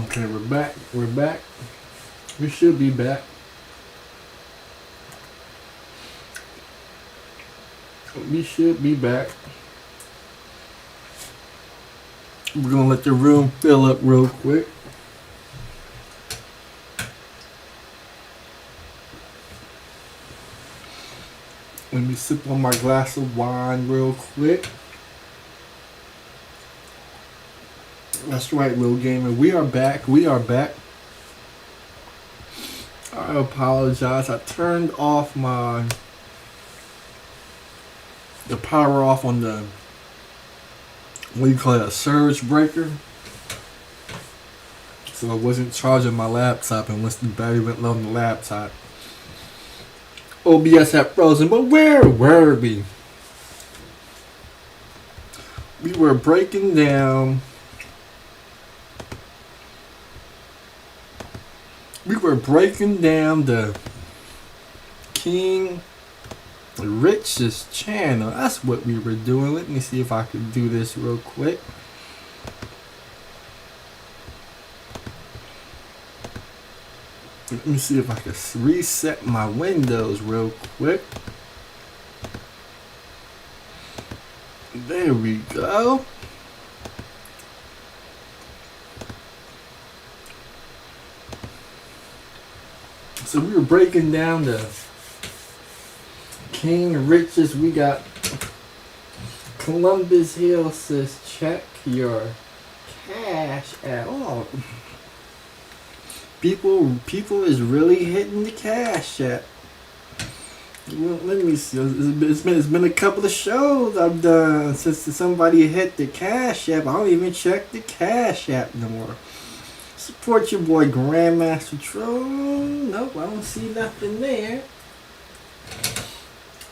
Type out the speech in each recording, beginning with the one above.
Okay, we're back. We're back. We should be back. We should be back. We're gonna let the room fill up real quick. Let me sip on my glass of wine real quick. That's right, Real Gamer. We are back. We are back. I apologize. I turned off the power off on the, what do you call it, a surge breaker. So I wasn't charging my laptop, and once the battery went low on the laptop, OBS had frozen. But where were we? We were breaking down. We were breaking down the King Rich's channel. That's what we were doing. Let me see if I could do this real quick. Let me see if I can reset my windows real quick. There we go. So we were breaking down the King Riches. We got Columbus Hill says check your cash at all. People is really hitting the cash app. Well, let me see. It's been a couple of shows I've done since somebody hit the cash app. I don't even check the cash app no more. Support your boy Grandmaster Troll. Nope, I don't see nothing there.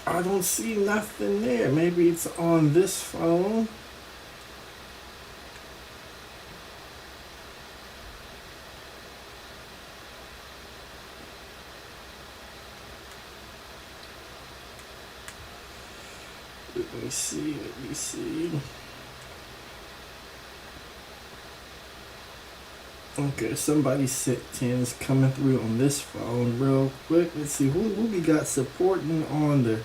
I don't see nothing there. Maybe it's on this phone. Let me see. Okay, somebody sent 10s coming through on this phone real quick. Let's see who we got supporting on the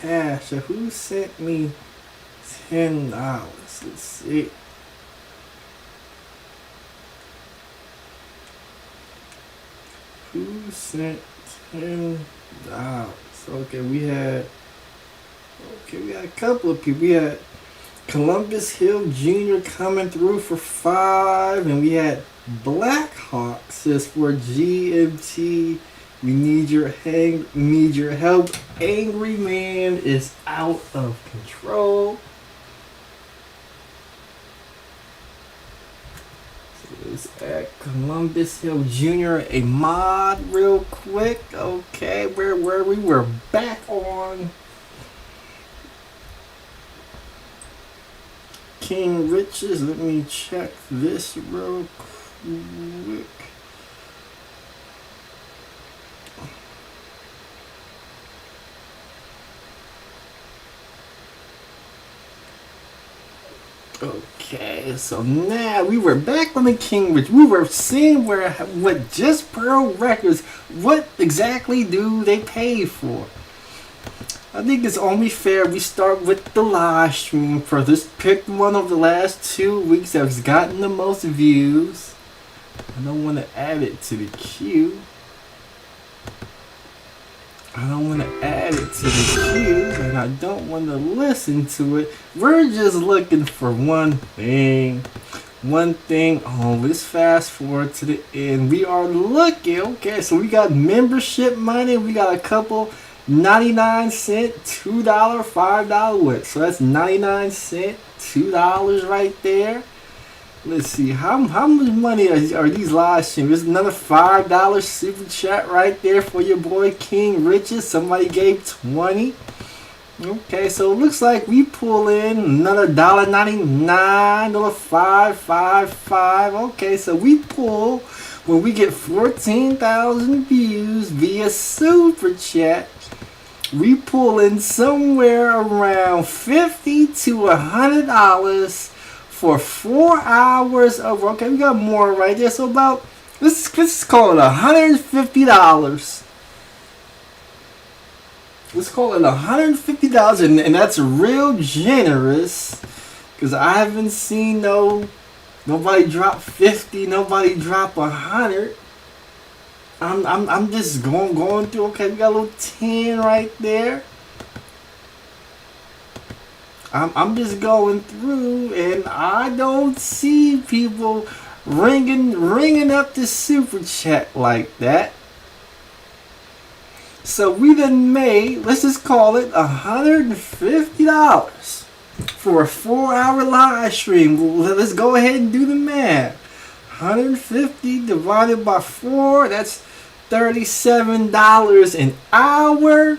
cash. Who sent me $10? Let's see. Who sent $10? Okay, we had a couple of people. We had Columbus Hill Jr. coming through for 5, and we had Blackhawk says for GMT, we need your help. Angry man is out of control. So let's add Columbus Hill Jr. a mod real quick. Okay, where were we? We're back on King Riches. Let me check this real quick. Okay, so now we were back on the King Rich. We were seeing what Just Pearl Records, what exactly do they pay for? I think it's only fair we start with the live stream for this. Pick one of the last 2 weeks that's gotten the most views. I don't want to add it to the queue. And I don't want to listen to it. We're just looking for one thing. Oh, let's fast forward to the end. We are looking. Okay, so we got membership money. We got a couple 99-cent, $2, $5 wins. So that's 99-cent, $2 right there. Let's see, how much money are these live streams? There's another $5 super chat right there for your boy King Riches. Somebody gave 20. Okay, so it looks like we pull in another $1.99, $5. Okay, so we pull when we get 14,000 views via super chat. We pull in somewhere around $50 to $100 for 4 hours of work. Okay, we got more right there. So about, let's call it $150. Let's call it $150, and that's real generous, because I haven't seen nobody drop 50, nobody drop 100. I'm just going through. Okay, we got a little 10 right there. I'm just going through, and I don't see people ringing up the super chat like that. So we done made, let's just call it $150 for a 4-hour live stream. Let's go ahead and do the math. 150 divided by 4, that's $37 an hour.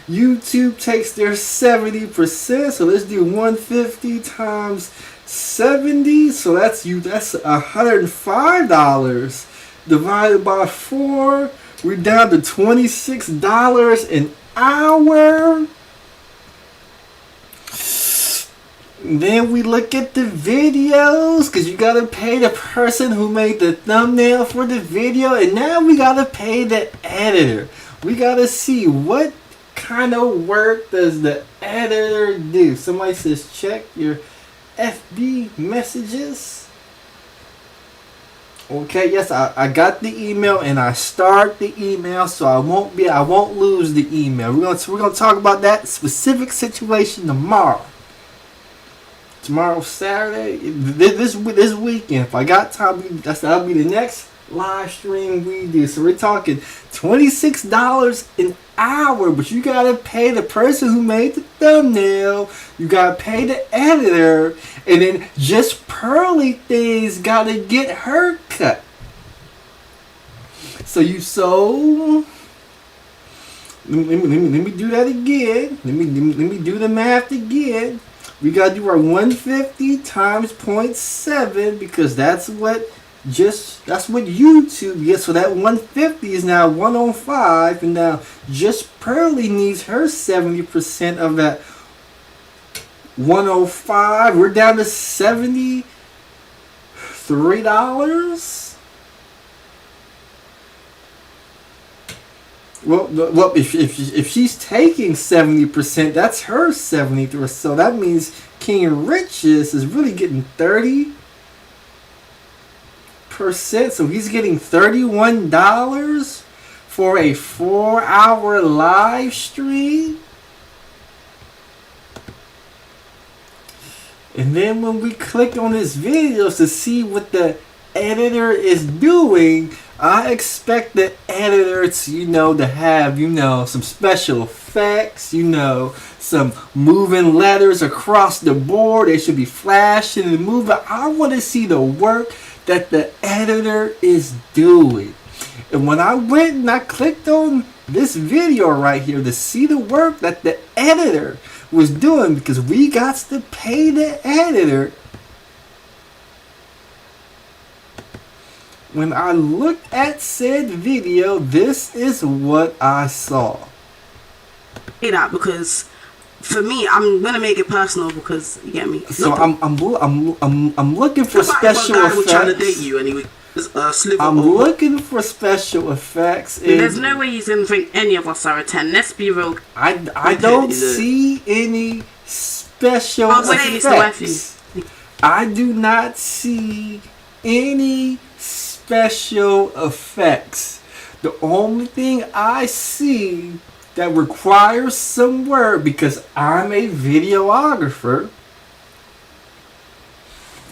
YouTube takes their 70%, so let's do 150 times 70, so that's $105 divided by 4. We're down to $26 an hour. Then we look at the videos, because you gotta pay the person who made the thumbnail for the video, and now we gotta pay the editor. We gotta see what kind of work does the editor do. Somebody says check your FB messages. Okay, yes, I got the email, and I start the email, so I won't lose the email. We're gonna talk about that specific situation tomorrow. Tomorrow, Saturday, this weekend. If I got time, that'll be the next live stream we do. So we're talking $26 an hour, but you gotta pay the person who made the thumbnail, you gotta pay the editor, and then Just Pearly Things gotta get her cut. So let me do that again. Let me do the math again. We gotta do our 150 times 0.7, because that's what YouTube gets. So that 150 is now 105, and now Just Pearly needs her 70% of that 105. We're down to $73. Well, if she's taking 70%, that's her 73. So that means King Riches is really getting 30%. So he's getting $31 for a 4-hour live stream. And then when we click on his videos to see what the editor is doing, I expect the editor to, to have, some special effects, some moving letters across the board. They should be flashing and moving. I want to see the work that the editor is doing. And when I went and I clicked on this video right here to see the work that the editor was doing, because we got to pay the editor, when I looked at said video, this is what I saw. Say that because for me, I'm gonna make it personal, because you get me. So I'm looking for special effects. Trying to date you anyway. I'm looking for special effects. There's no way he's gonna think any of us are a 10. Let's be real. I don't see any special effects. I do not see any special effects. The only thing I see that requires some work, because I'm a videographer.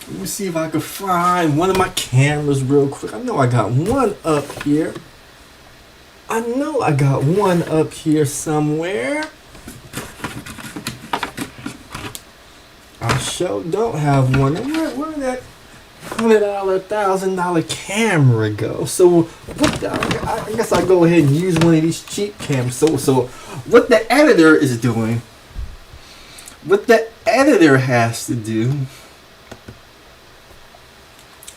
Let me see if I can find one of my cameras real quick. I know I got one up here. Somewhere. I sure don't have one. Where did that $100, $1,000 camera go? So I guess I'll go ahead and use one of these cheap cameras. So what the editor is doing, what the editor has to do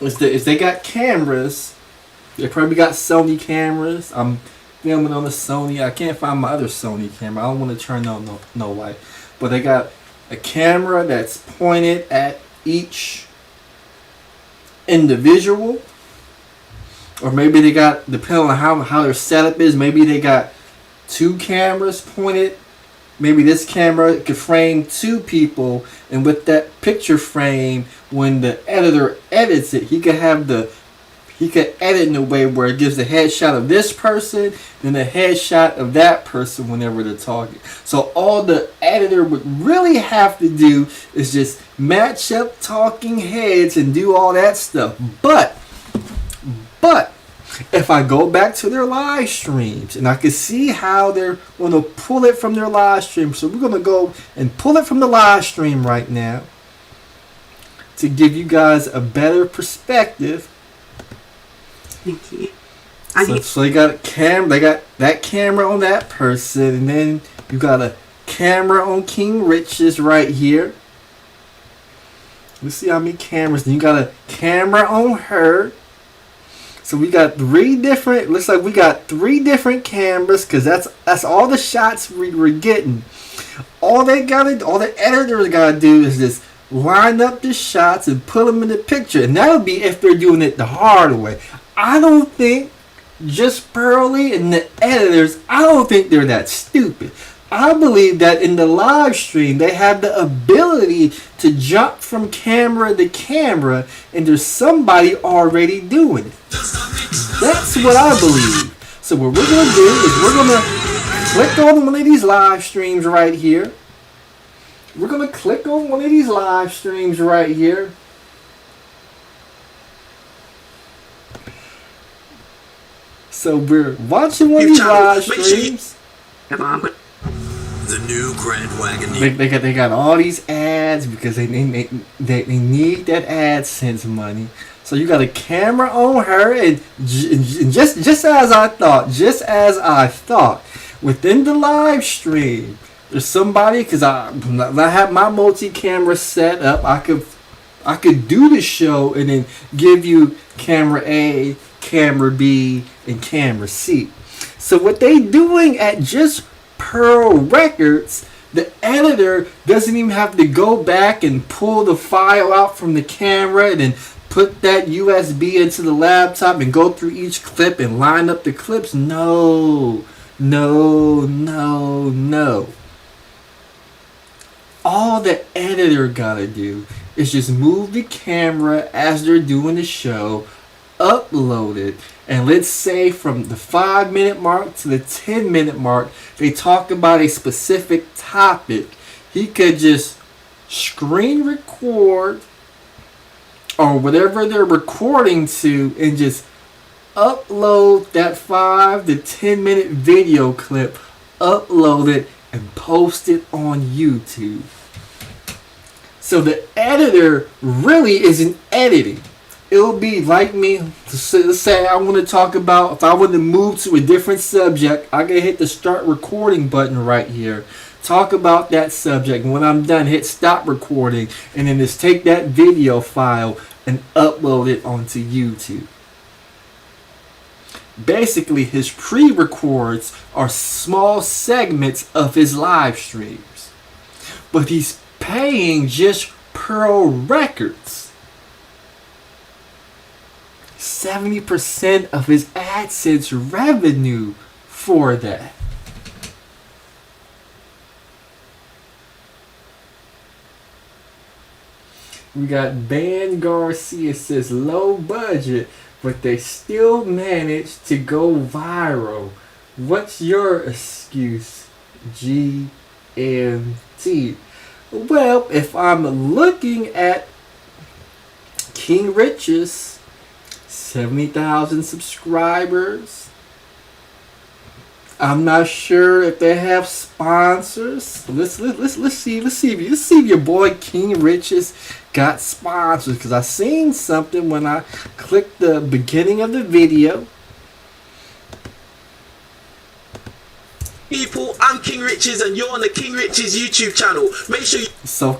is they got cameras. They probably got Sony cameras. I'm filming on the Sony. I can't find my other Sony camera. I don't want to turn on no light. But they got a camera that's pointed at each individual, or maybe they got, depending on how their setup is, maybe they got 2 cameras pointed. Maybe this camera could frame 2 people, and with that picture frame, when the editor edits it, he could edit in a way where it gives a headshot of this person, then a headshot of that person whenever they're talking. So all the editor would really have to do is just match up talking heads and do all that stuff. But if I go back to their live streams and I can see how they're going to pull it from their live stream. So we're going to go and pull it from the live stream right now to give you guys a better perspective. Thank you. So they got a camera. They got that camera on that person, and then you got a camera on King Riches right here. Let's see how many cameras. Then you got a camera on her. So we got 3 different. Looks like we got 3 different cameras, because that's all the shots we're getting. All the editors gotta do is just line up the shots and put them in the picture, and that'll be if they're doing it the hard way. I don't think Just Pearly and the editors, I don't think they're that stupid. I believe that in the live stream they have the ability to jump from camera to camera, and there's somebody already doing it. That's what I believe. So what we're going to do is we're going to click on one of these live streams right here. We're going to click on one of these live streams right here. So we're watching one of these live streams. The new Grand Wagon. They got all these ads because they need that AdSense money. So you got a camera on her, and just as I thought, within the live stream, there's somebody, because I have my multi-camera set up. I could do the show and then give you camera A, camera B, and camera C. So what they doing at Just Pearl Records, the editor doesn't even have to go back and pull the file out from the camera and then put that USB into the laptop and go through each clip and line up the clips. No. All the editor gotta do is just move the camera as they're doing the show, upload it, and let's say from the 5-minute mark to the 10-minute mark, they talk about a specific topic. He could just screen record or whatever they're recording to and just upload that 5 to 10-minute video clip, upload it, and post it on YouTube. So the editor really isn't editing. It'll be like me. Let's say I want to talk about, if I want to move to a different subject, I can hit the start recording button right here. Talk about that subject. And when I'm done, hit stop recording. And then just take that video file and upload it onto YouTube. Basically, his pre-records are small segments of his live streams. But he's paying Just Pearl Records 70% of his AdSense revenue for that. We got Van Garcia says low budget, but they still manage to go viral. What's your excuse, GMT? Well, if I'm looking at King Riches, 70,000 subscribers. I'm not sure if they have sponsors. Let's see if your boy King Riches got sponsors, because I seen something when I clicked the beginning of the video. People, I'm King Riches and you're on the King Riches YouTube channel. Make sure you... So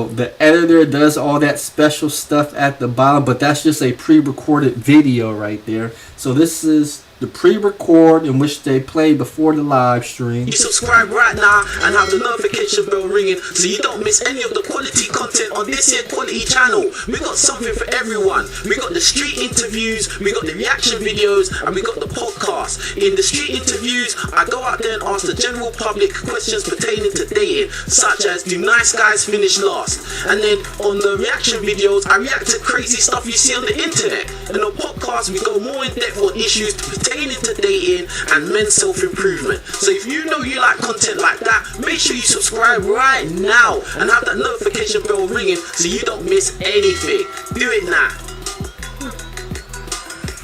the editor does all that special stuff at the bottom, but that's just a pre-recorded video right there. So this is the pre-record in which they play before the live stream. You subscribe right now and have the notification bell ringing so you don't miss any of the quality content on this here quality channel. We got something for everyone. We got the street interviews, we got the reaction videos, and we got the podcast. In the street interviews, I go out there and ask the general public questions pertaining to dating, such as, do nice guys finish last? And then on the reaction videos, I react to crazy stuff you see on the internet. And on podcast, we go more in depth on issues pertaining to dating and men's self-improvement. So if you know you like content like that, make sure you subscribe right now and have that notification bell ringing so you don't miss anything. Do it now.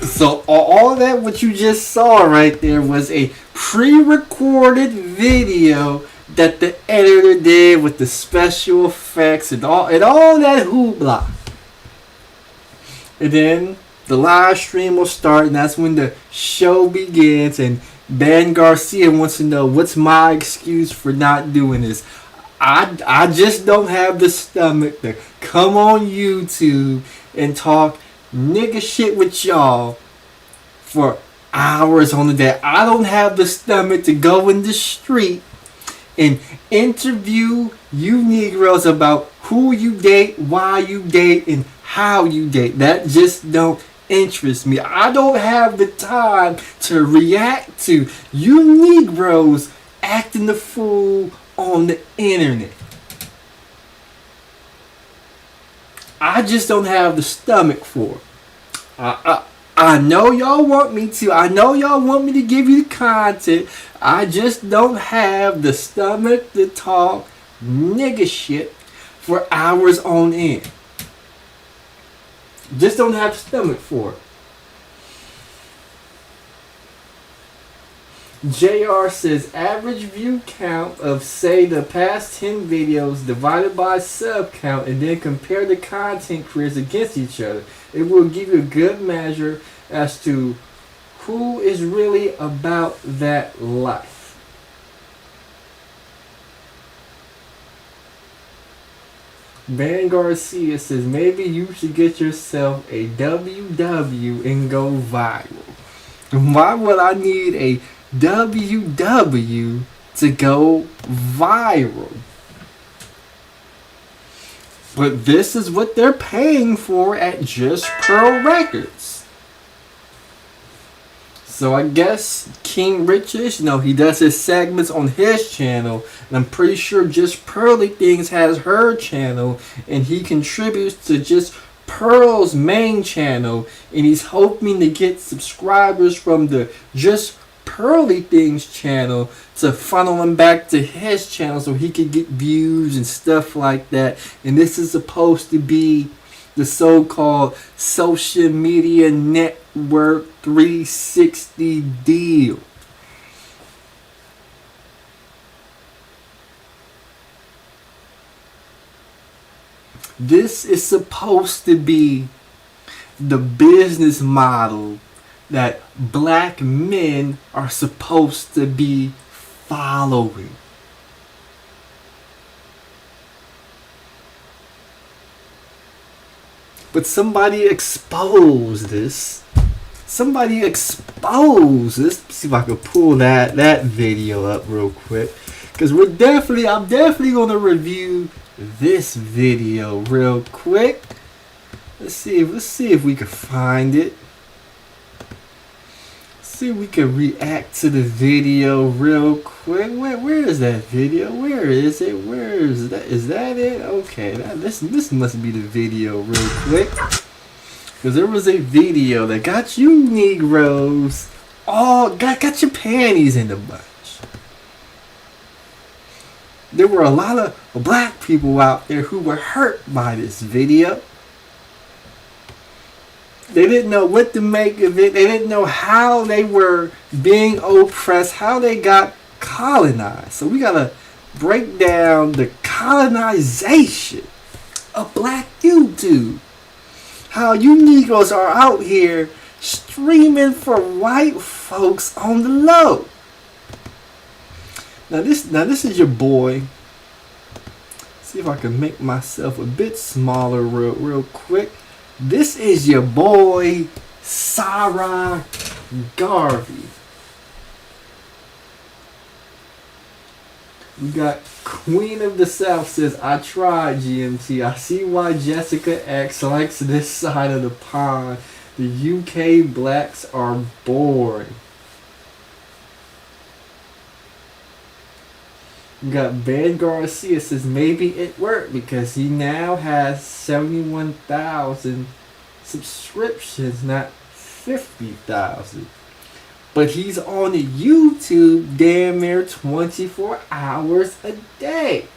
So all that what you just saw right there was a pre-recorded video that the editor did with the special effects and all that hoopla. And then the live stream will start, and that's when the show begins. And Ben Garcia wants to know, what's my excuse for not doing this? I just don't have the stomach to come on YouTube and talk nigga shit with y'all for hours on the day. I don't have the stomach to go in the street and interview you Negroes about who you date, why you date, and how you date. That just don't interest me. I don't have the time to react to you Negroes acting the fool on the internet. I just don't have the stomach for it. I know y'all want me to. I know y'all want me to give you the content. I just don't have the stomach to talk nigga shit for hours on end. Just don't have the stomach for it. JR says average view count of say the past 10 videos divided by sub count and then compare the content creators against each other. It will give you a good measure as to who is really about that life. Van Garcia says maybe you should get yourself a WW and go viral. Why would I need a WW to go viral? But this is what they're paying for at Just Pearl Records. So I guess King Riches, he does his segments on his channel. And I'm pretty sure Just Pearly Things has her channel. And he contributes to Just Pearl's main channel. And he's hoping to get subscribers from the Just Pearly Things channel to funnel him back to his channel so he could get views and stuff like that. And this is supposed to be the so-called social media network 360 deal. This is supposed to be the business model that black men are supposed to be following. But somebody expose this. Somebody expose this. Let's see if I can pull that video up real quick. Because I'm definitely gonna review this video real quick. Let's see if we can find it. See if we can react to the video real quick. Where is that video? Where is it? Where is that? Is that it? Okay, this must be the video real quick. Because there was a video that got you Negroes all got your panties in a bunch. There were a lot of black people out there who were hurt by this video. They didn't know what to make of it. They didn't know how they were being oppressed, how they got colonized. So we gotta break down the colonization of black YouTube. How you Negroes are out here streaming for white folks on the low. Now this is your boy. See if I can make myself a bit smaller real quick. This is your boy Sarah Garvey. We got Queen of the South says, I tried GMT. I see why Jessica X likes this side of the pond. The UK blacks are boring. We got Van Garcia says maybe it worked because he now has 71,000 subscriptions, not 50,000. But he's on YouTube damn near 24 hours a day.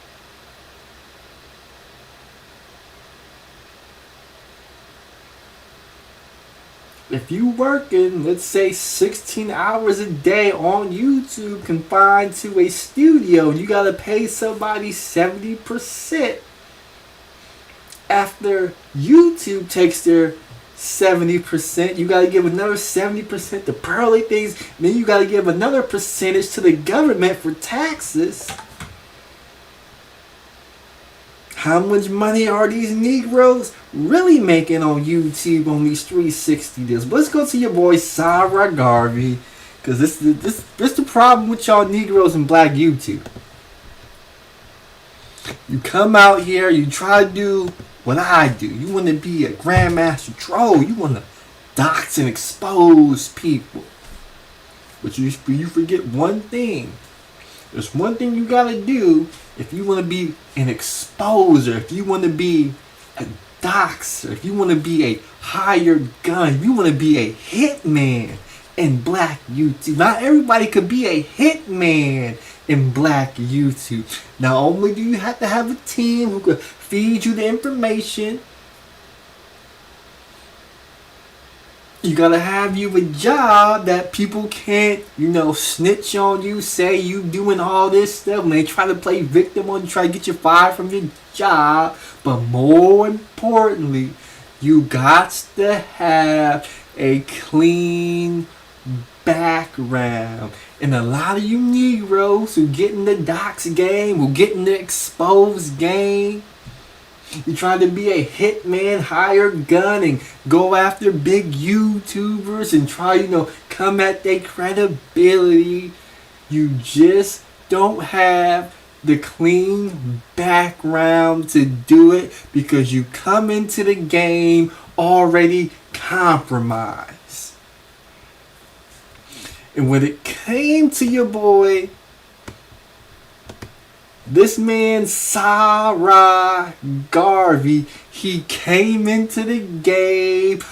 If you working, let's say 16 hours a day on YouTube, confined to a studio, you gotta pay somebody 70% after YouTube takes their 70%. You gotta give another 70% to Pearly Things. Then you gotta give another percentage to the government for taxes. How much money are these Negroes really making on YouTube on these 360 deals? But let's go to your boy Sarah Garvey, because this the problem with y'all Negroes and black YouTube. You come out here, you try to do what I do. You want to be a Grandmaster Troll. You want to dox and expose people. But you forget one thing. There's one thing you gotta do if you want to be an exposer, if you want to be a doxer, if you want to be a hired gun, if you want to be a hitman in black YouTube. Not everybody could be a hitman in black YouTube. Not only do you have to have a team who could feed you the information, you gotta have you a job that people can't, snitch on you, say you doing all this stuff, and they try to play victim on you, try to get you fired from your job. But more importantly, you got to have a clean background. And a lot of you Negroes who get in the dox game, who get in the exposed game, you trying to be a hitman, hired gun, and go after big YouTubers and try, come at their credibility. You just don't have the clean background to do it because you come into the game already compromised. And when it came to your boy, this man, Sarah Garvey, he came into the game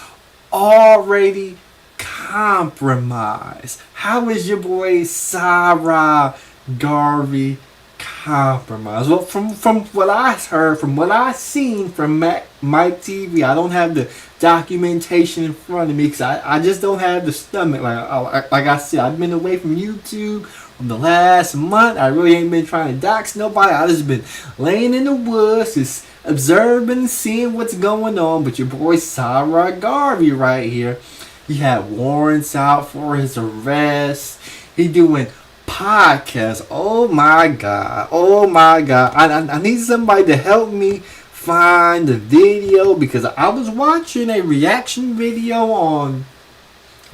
already compromised. How is your boy Sarah Garvey compromised? Well, from what I heard, from what I seen from Mike TV, I don't have the documentation in front of me because I just don't have the stomach. Like I said, I've been away from YouTube from the last month. I really ain't been trying to dox nobody. I just been laying in the woods, just observing, seeing what's going on. But your boy Sarah Garvey right here, he had warrants out for his arrest. He doing podcasts. Oh my God. I need somebody to help me find the video because I was watching a reaction video on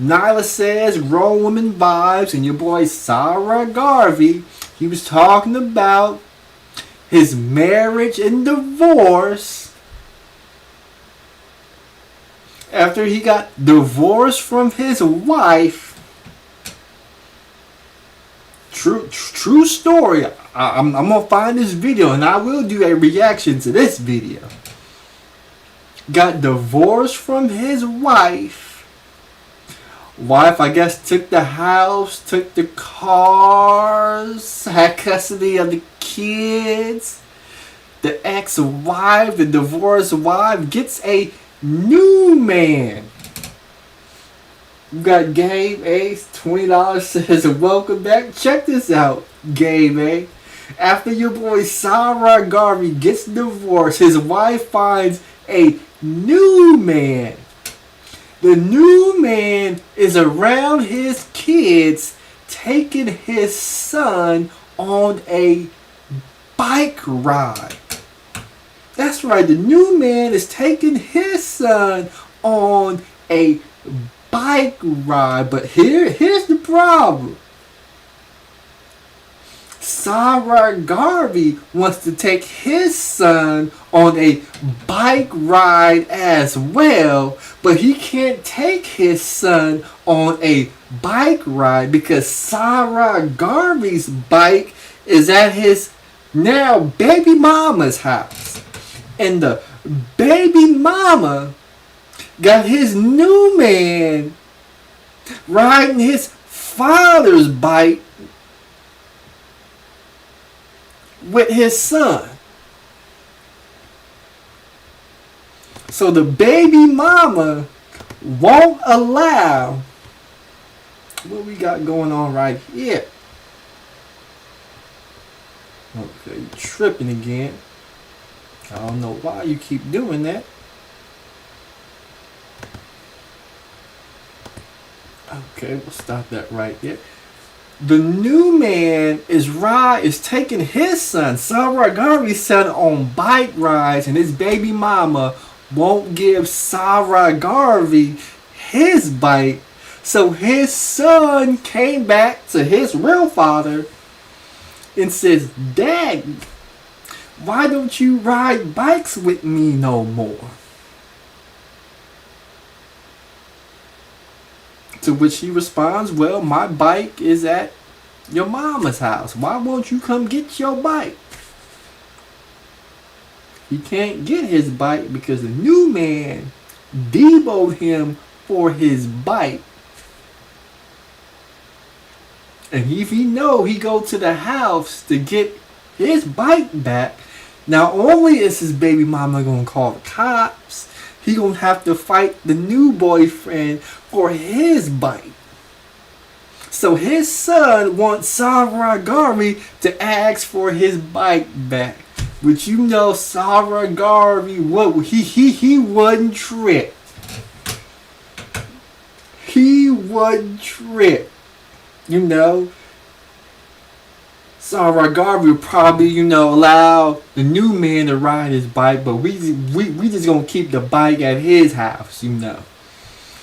Nyla Says Grown Woman Vibes, and your boy Sarah Garvey, he was talking about his marriage and divorce after he got divorced from his wife. True story. I'm gonna find this video and I will do a reaction to this video. Got divorced from his wife. Wife, I guess, took the house, took the cars, had custody of the kids. The ex-wife, the divorced wife, gets a new man. You got Gabe Ace, $20, says, welcome back. Check this out, Gabe A. After your boy Sarah Garvey gets divorced, his wife finds a new man. The new man is around his kids, taking his son on a bike ride. That's right, the new man is taking his son on a bike ride. But here's the problem. Sarah Garvey wants to take his son on a bike ride as well, but he can't take his son on a bike ride because Sarah Garvey's bike is at his now baby mama's house. And the baby mama got his new man riding his father's bike with his son. So the baby mama won't allow what we got going on right here. Okay, you tripping again. I don't know why you keep doing that. Okay, we'll stop that right there. The new man is taking his son, Sarah Garvey's son, on bike rides, and his baby mama won't give Sarah Garvey his bike. So his son came back to his real father and says, "Dad, why don't you ride bikes with me no more?" To which he responds, "Well, my bike is at your mama's house. Why won't you come get your bike?" He can't get his bike because the new man deboed him for his bike. And if he know he go to the house to get his bike back, not only is his baby mama gonna call the cops, he gonna have to fight the new boyfriend for his bike. So his son wants Sarah Garvey to ask for his bike back. But you know Sarah Garvey, he wouldn't trip. He wouldn't trip. You know, Sarah Garvey would probably, allow the new man to ride his bike, but we just gonna keep the bike at his house,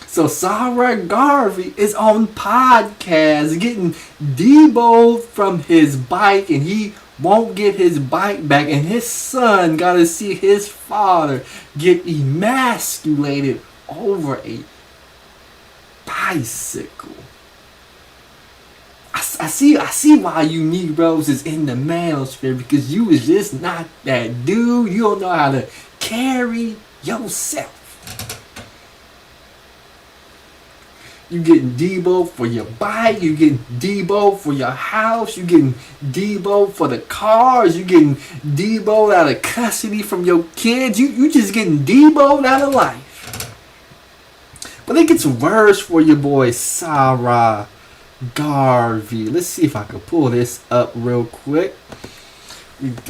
So Sarah Garvey is on podcast getting deboed from his bike, and he won't get his bike back, and his son gotta see his father get emasculated over a bicycle. I see why you Negroes is in the manosphere, because you is just not that dude. You don't know how to carry yourself. You getting deboed for your bike. You getting deboed for your house. You getting deboed for the cars. You getting deboed out of custody from your kids. You just getting deboed out of life. But it gets worse for your boy Sarah Garvey. Let's see if I can pull this up real quick.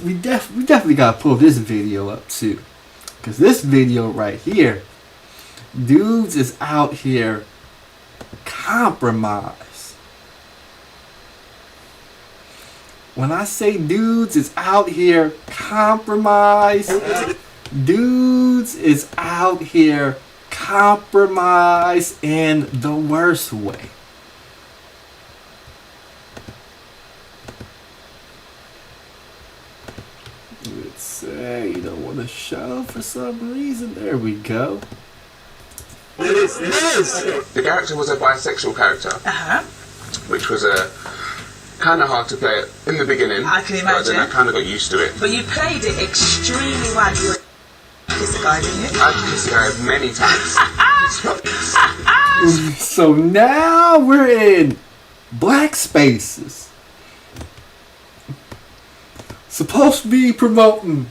We definitely gotta pull this video up too, because this video right here, dudes is out here compromised. When I say dudes is out here compromised, dudes is out here compromised in the worst way. Let's say you don't want to show for some reason. There we go. The character was a bisexual character, which was kind of hard to play in the beginning. I can imagine. But then I kind of got used to it. But you played it extremely well. You kissed the guy, didn't you? I kissed the guy many times. So now we're in black spaces. Supposed to be promoting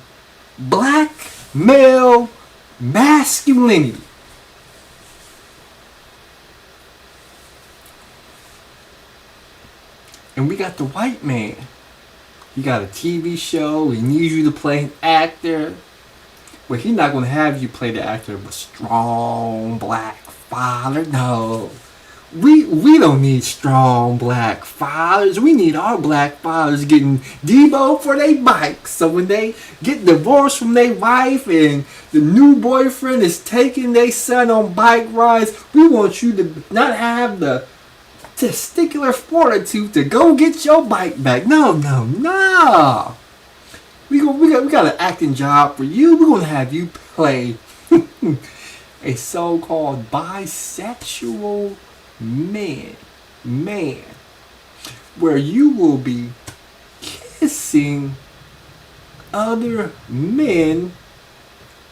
black male masculinity. And we got the white man. He got a TV show. He needs you to play an actor. Well, he's not going to have you play the actor of a strong black father. No. We don't need strong black fathers. We need our black fathers getting Debo for their bikes. So when they get divorced from their wife and the new boyfriend is taking their son on bike rides, we want you to not have the testicular fortitude to go get your bike back. No. We got an acting job for you. We're gonna have you play a so-called bisexual man, where you will be kissing other men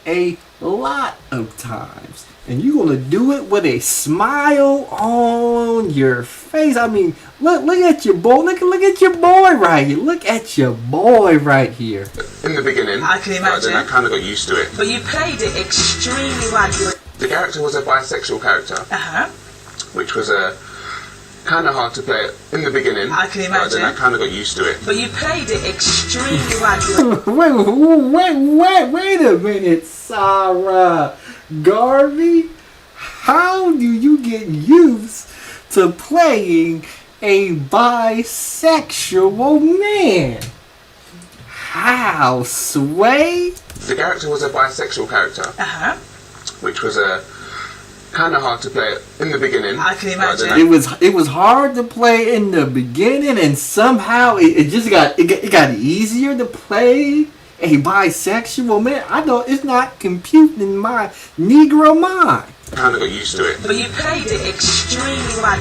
a lot of times, and you're gonna do it with a smile on your face. I mean, look at your boy. Look at your boy right here. Look at your boy right here. In the beginning, I can imagine. then I kind of got used to it. But you played it extremely well. The character was a bisexual character, which was kind of hard to play in the beginning. I can imagine. then I kind of got used to it. But you played it extremely well. Wait a minute, Sarah Garvey. How do you get used to playing a bisexual man? How, Sway? The character was a bisexual character, which was kind of hard to play in the beginning. I can imagine. It was hard to play in the beginning, and somehow it just got easier to play a bisexual man. I know it's not computing in my Negro mind. Kind of got used to it. But you played it extremely well.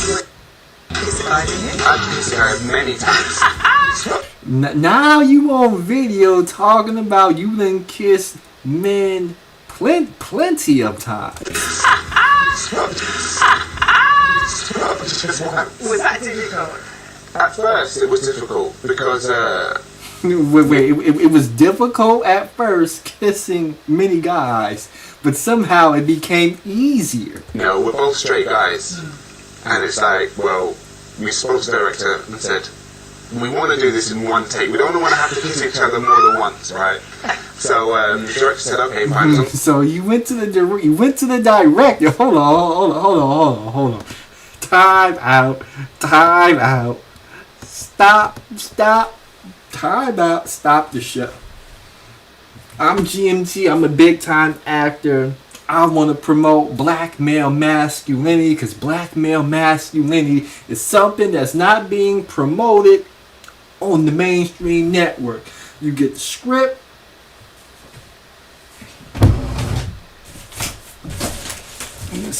Kiss the guy, didn't you? I've kissed the guy many times. Now you on video talking about you done kissed men plenty of times. Was that difficult? At first, it was difficult because Wait, it was difficult at first kissing many guys, but somehow it became easier. we're both straight guys, and it's like, well, we spoke to the director and said, we want to do this in one take. We don't want to have to kiss each other more than once, right? So the director said, okay, fine. So you went to the director. Hold on. Time out. Stop. Time out. Stop the show. I'm GMT. I'm a big time actor. I want to promote black male masculinity because black male masculinity is something that's not being promoted on the mainstream network. You get the script. Let's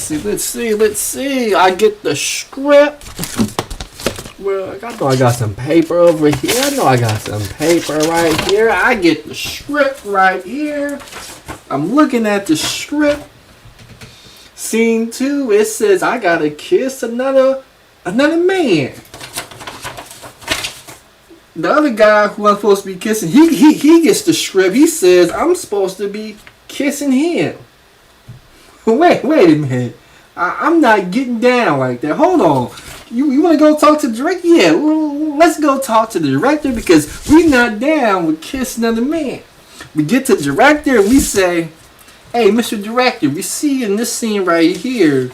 see. I get the script. Well, I know I got some paper over here. I know I got some paper right here. I get the script right here. I'm looking at the script. Scene 2, it says I gotta kiss another man. The other guy who I'm supposed to be kissing, he gets the script. He says I'm supposed to be kissing him. Wait a minute. I'm not getting down like that. Hold on. You want to go talk to the director? Yeah, well, let's go talk to the director because we're not down with kissing another man. We get to the director and we say, hey, Mr. Director, we see in this scene right here,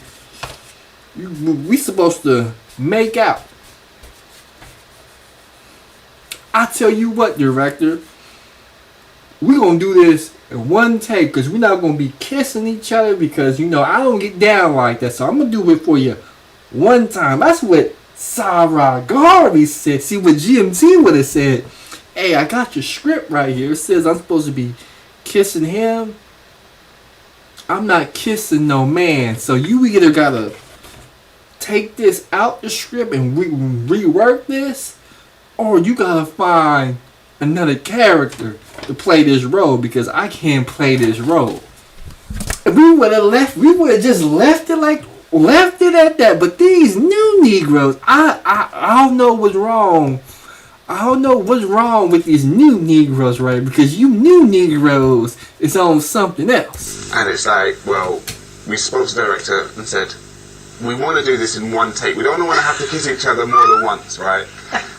we supposed to make out. I tell you what, director, we're going to do this in one take because we're not going to be kissing each other because, I don't get down like that. So I'm going to do it for you one time. That's what Sarah Garvey said. See, what GMT would have said, hey, I got your script right here. It says I'm supposed to be kissing him. I'm not kissing no man. So you either got to take this out the script and rework this, or you got to find another character to play this role because I can't play this role. If we would have just left it at that. But these new Negroes, I don't know what's wrong. I don't know what's wrong with these new Negroes, right? Because you new Negroes is on something else. And it's like, well, we spoke to the director and said, we want to do this in one take. We don't want to have to kiss each other more than once, right?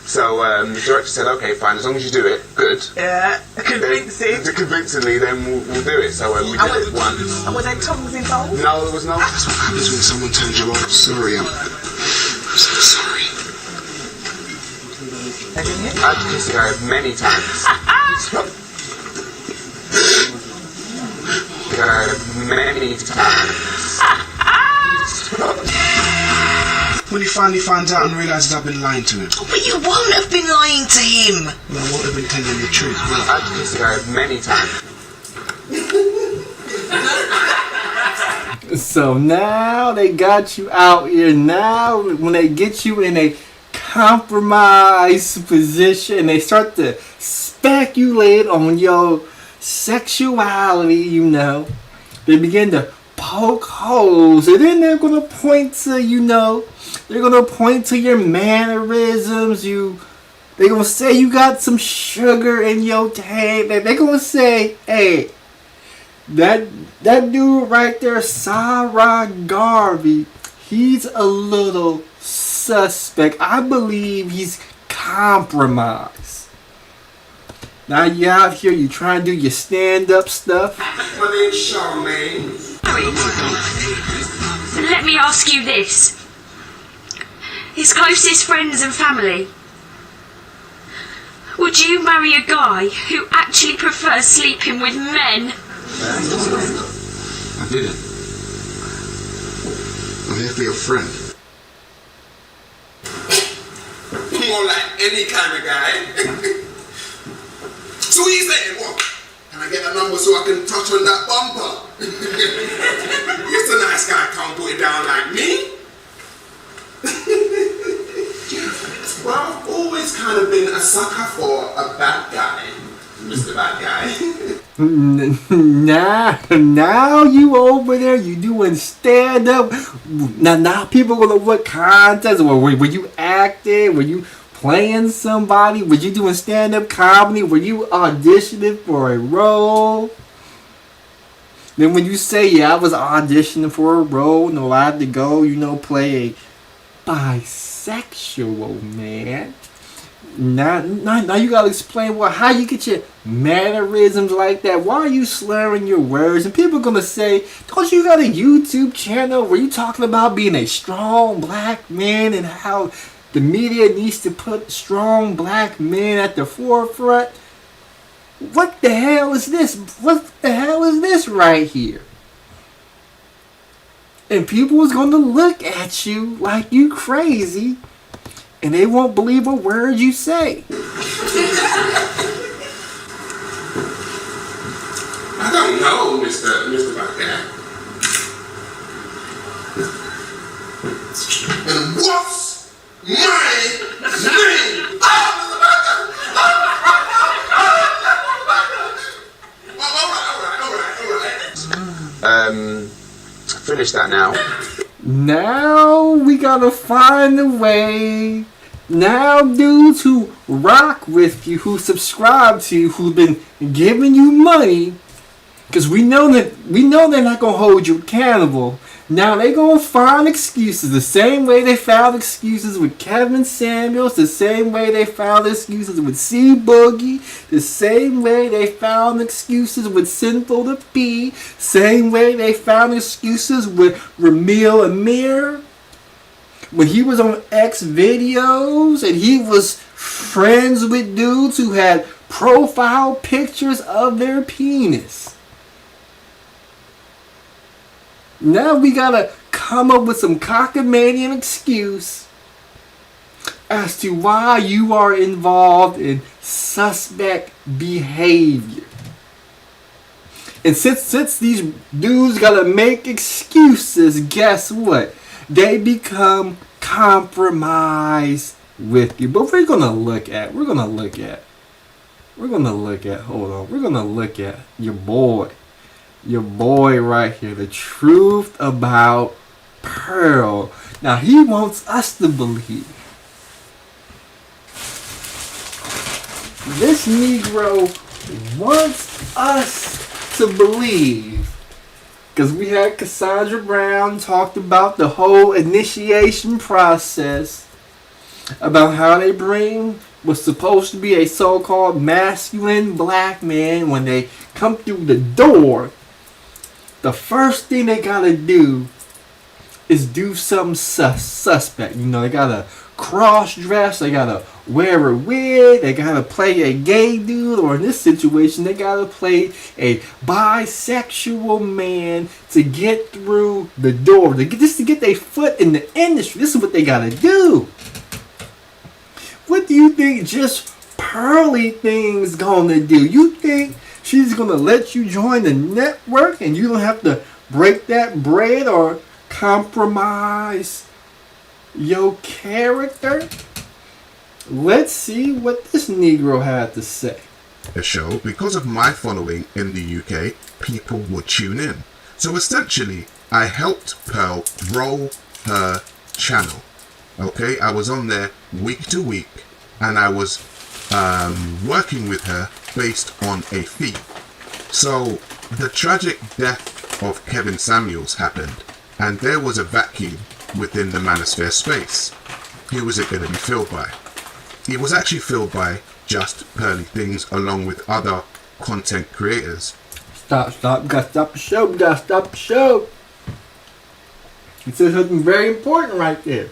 So the director said, okay, fine, as long as you do it, good. Yeah, convincingly, then we'll do it. So we did it once. And were there tongues involved? No, there was no. That's what happens when someone turns you off. Sorry, I've kissed a guy many times. Many times. When he finally finds out and realizes I've been lying to him. Oh, but you won't have been lying to him. Well, I won't have been telling him the truth. I've kissed a guy many times. So now they got you out here. Now when they get you in a compromised position, they start to speculate on your sexuality, you know. They begin to poke holes, and then they're gonna point to, you know, they're gonna point to your mannerisms. They're gonna say you got some sugar in your tank. They're gonna say, hey, that dude right there, Sarah Garvey, he's a little suspect. I believe he's compromised. Now you out here, you trying to do your stand-up stuff. My name's Charmaine. Let me ask you this. His closest friends and family. Would you marry a guy who actually prefers sleeping with men? I didn't. I'm here for your friend. More like any kind of guy. So what are you saying? What? Can I get a number so I can touch on that bumper? Just a nice guy can't put it down like me. Well, I've always kind of been a sucker for a bad guy, Mr. Bad Guy. Now you over there, you doing stand up. Now people gonna what contest? Were you acting? Were you playing somebody? Were you doing stand up comedy? Were you auditioning for a role? Then when you say, yeah, I was auditioning for a role, no, I had to go, you know, play a bisexual man. Now you gotta explain how you get your mannerisms like that. Why are you slurring your words? And people are gonna say, don't you got a YouTube channel where you talking about being a strong black man and how the media needs to put strong black men at the forefront? What the hell is this? What the hell is this right here? And people is gonna look at you like you crazy, and they won't believe a word you say. I don't know, Mr. Bad Guy. And what's my name? Finish that now. Now we gotta find a way. Now dudes who rock with you, who subscribe to you, who've been giving you money, because we know they're not gonna hold you accountable. Now they gonna find excuses the same way they found excuses with Kevin Samuels, the same way they found excuses with C Boogie, the same way they found excuses with Sinful the P, same way they found excuses with Ramil Amir when he was on X videos and he was friends with dudes who had profile pictures of their penis. Now we gotta come up with some cockamanian excuse as to why you are involved in suspect behavior. And since these dudes gotta make excuses, guess what? They become compromised with you. But we're gonna look at your boy. Your boy right here, the truth about Pearl. Now he wants us to believe. This Negro wants us to believe. Because we had Cassandra Brown talked about the whole initiation process. About how they bring what's supposed to be a so-called masculine black man when they come through the door. The first thing they gotta do is do something suspect. You know, they gotta cross-dress, they gotta wear a wig, they gotta play a gay dude, or in this situation, they gotta play a bisexual man to get through the door, to get their foot in the industry. This is what they gotta do. What do you think Just Pearly thing's gonna do? You think she's gonna let you join the network and you don't have to break that bread or compromise your character? Let's see what this Negro had to say. A show, because of my following in the UK, people would tune in. So essentially, I helped Pearl grow her channel. Okay, I was on there week to week, and I was working with her based on a fee. So the tragic death of Kevin Samuels happened, and there was a vacuum within the Manosphere space. Who was it going to be filled by? It was actually filled by Just Pearly Things along with other content creators. Stop, we gotta stop the show. He said something very important right there.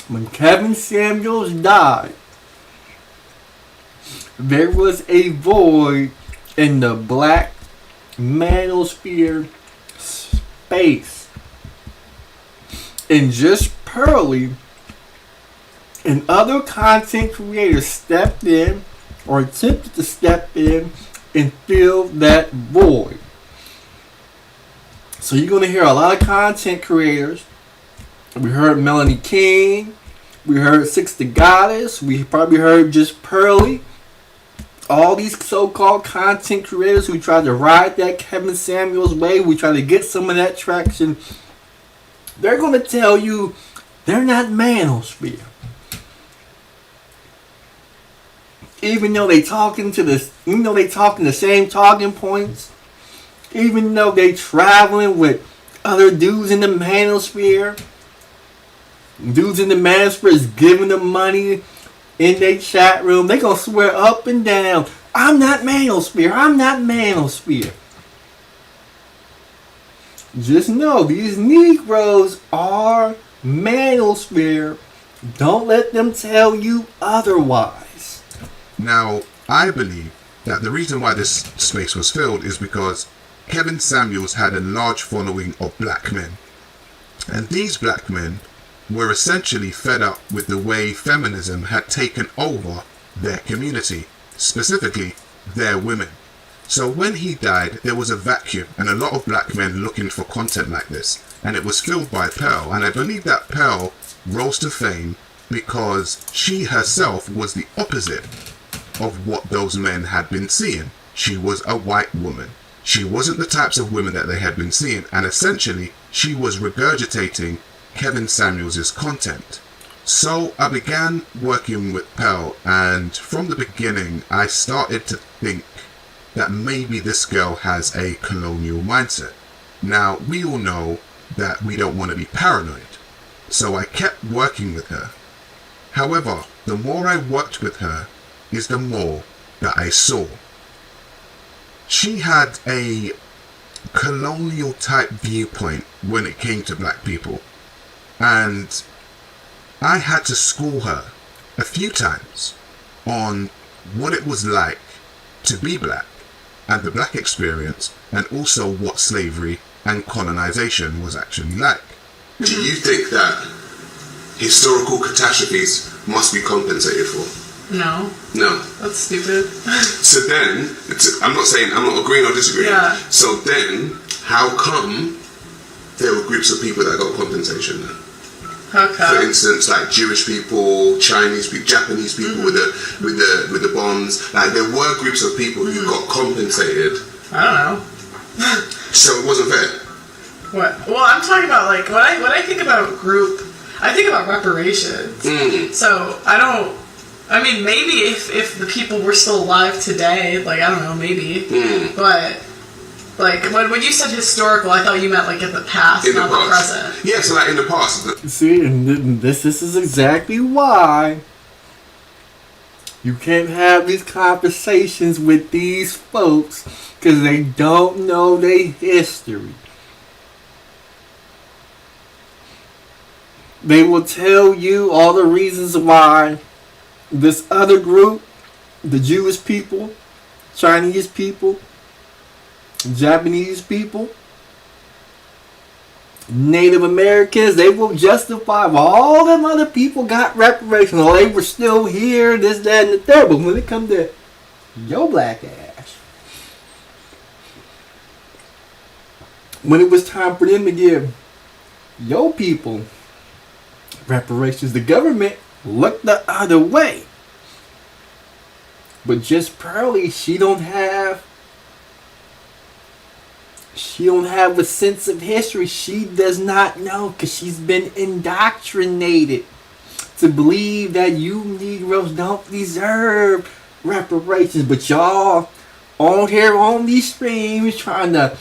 When Kevin Samuels died, there was a void in the black manosphere space. And Just Pearly and other content creators stepped in or attempted to step in and fill that void. So you're going to hear a lot of content creators. We heard Melanie King. We heard Six the Goddess. We probably heard Just Pearly. All these so-called content creators who tried to ride that Kevin Samuels wave, we try to get some of that traction. They're going to tell you they're not manosphere. Even though they talking the same talking points, even though they traveling with other dudes in the manosphere, dudes in the manosphere is giving them money in their chat room, they gonna swear up and down, I'm not manosphere, I'm not manosphere. Just know these Negroes are manosphere. Don't let them tell you otherwise. Now, I believe that the reason why this space was filled is because Kevin Samuels had a large following of black men. And these black men were essentially fed up with the way feminism had taken over their community, specifically their women. So when he died, there was a vacuum and a lot of black men looking for content like this. And it was filled by Pearl. And I believe that Pearl rose to fame because she herself was the opposite of what those men had been seeing. She was a white woman. She wasn't the types of women that they had been seeing, and essentially she was regurgitating Kevin Samuels' content. So I began working with Pearl, and from the beginning I started to think that maybe this girl has a colonial mindset. Now, we all know that we don't want to be paranoid, so I kept working with her. However, the more I worked with her is the more that I saw. She had a colonial type viewpoint when it came to black people, and I had to school her a few times on what it was like to be black and the black experience, and also what slavery and colonization was actually like. Do you think that historical catastrophes must be compensated for? No. No. That's stupid. So then, I'm not agreeing or disagreeing. Yeah. So then, how come there were groups of people that got compensation then? How come? For instance, like Jewish people, Chinese people, Japanese people with the bombs. Like there were groups of people who got compensated. I don't know. So it wasn't fair. What? Well, I'm talking about like when I think about group, I think about reparations. So I mean, maybe if the people were still alive today, like, I don't know, maybe. But, like, when you said historical, I thought you meant, like, in the past, not the present. Yeah, so, like, in the past. See, and this is exactly why you can't have these conversations with these folks, because they don't know their history. They will tell you all the reasons why this other group, the Jewish people, Chinese people, Japanese people, Native Americans, they will justify why all them other people got reparations. Well, they were still here, this, that, and the third. But when it comes to your black ass, when it was time for them to give your people reparations, the government looked the other way. But Just Pearly, she don't have a sense of history. She does not know, because she's been indoctrinated to believe that you Negroes don't deserve reparations. But y'all on here on these streams trying to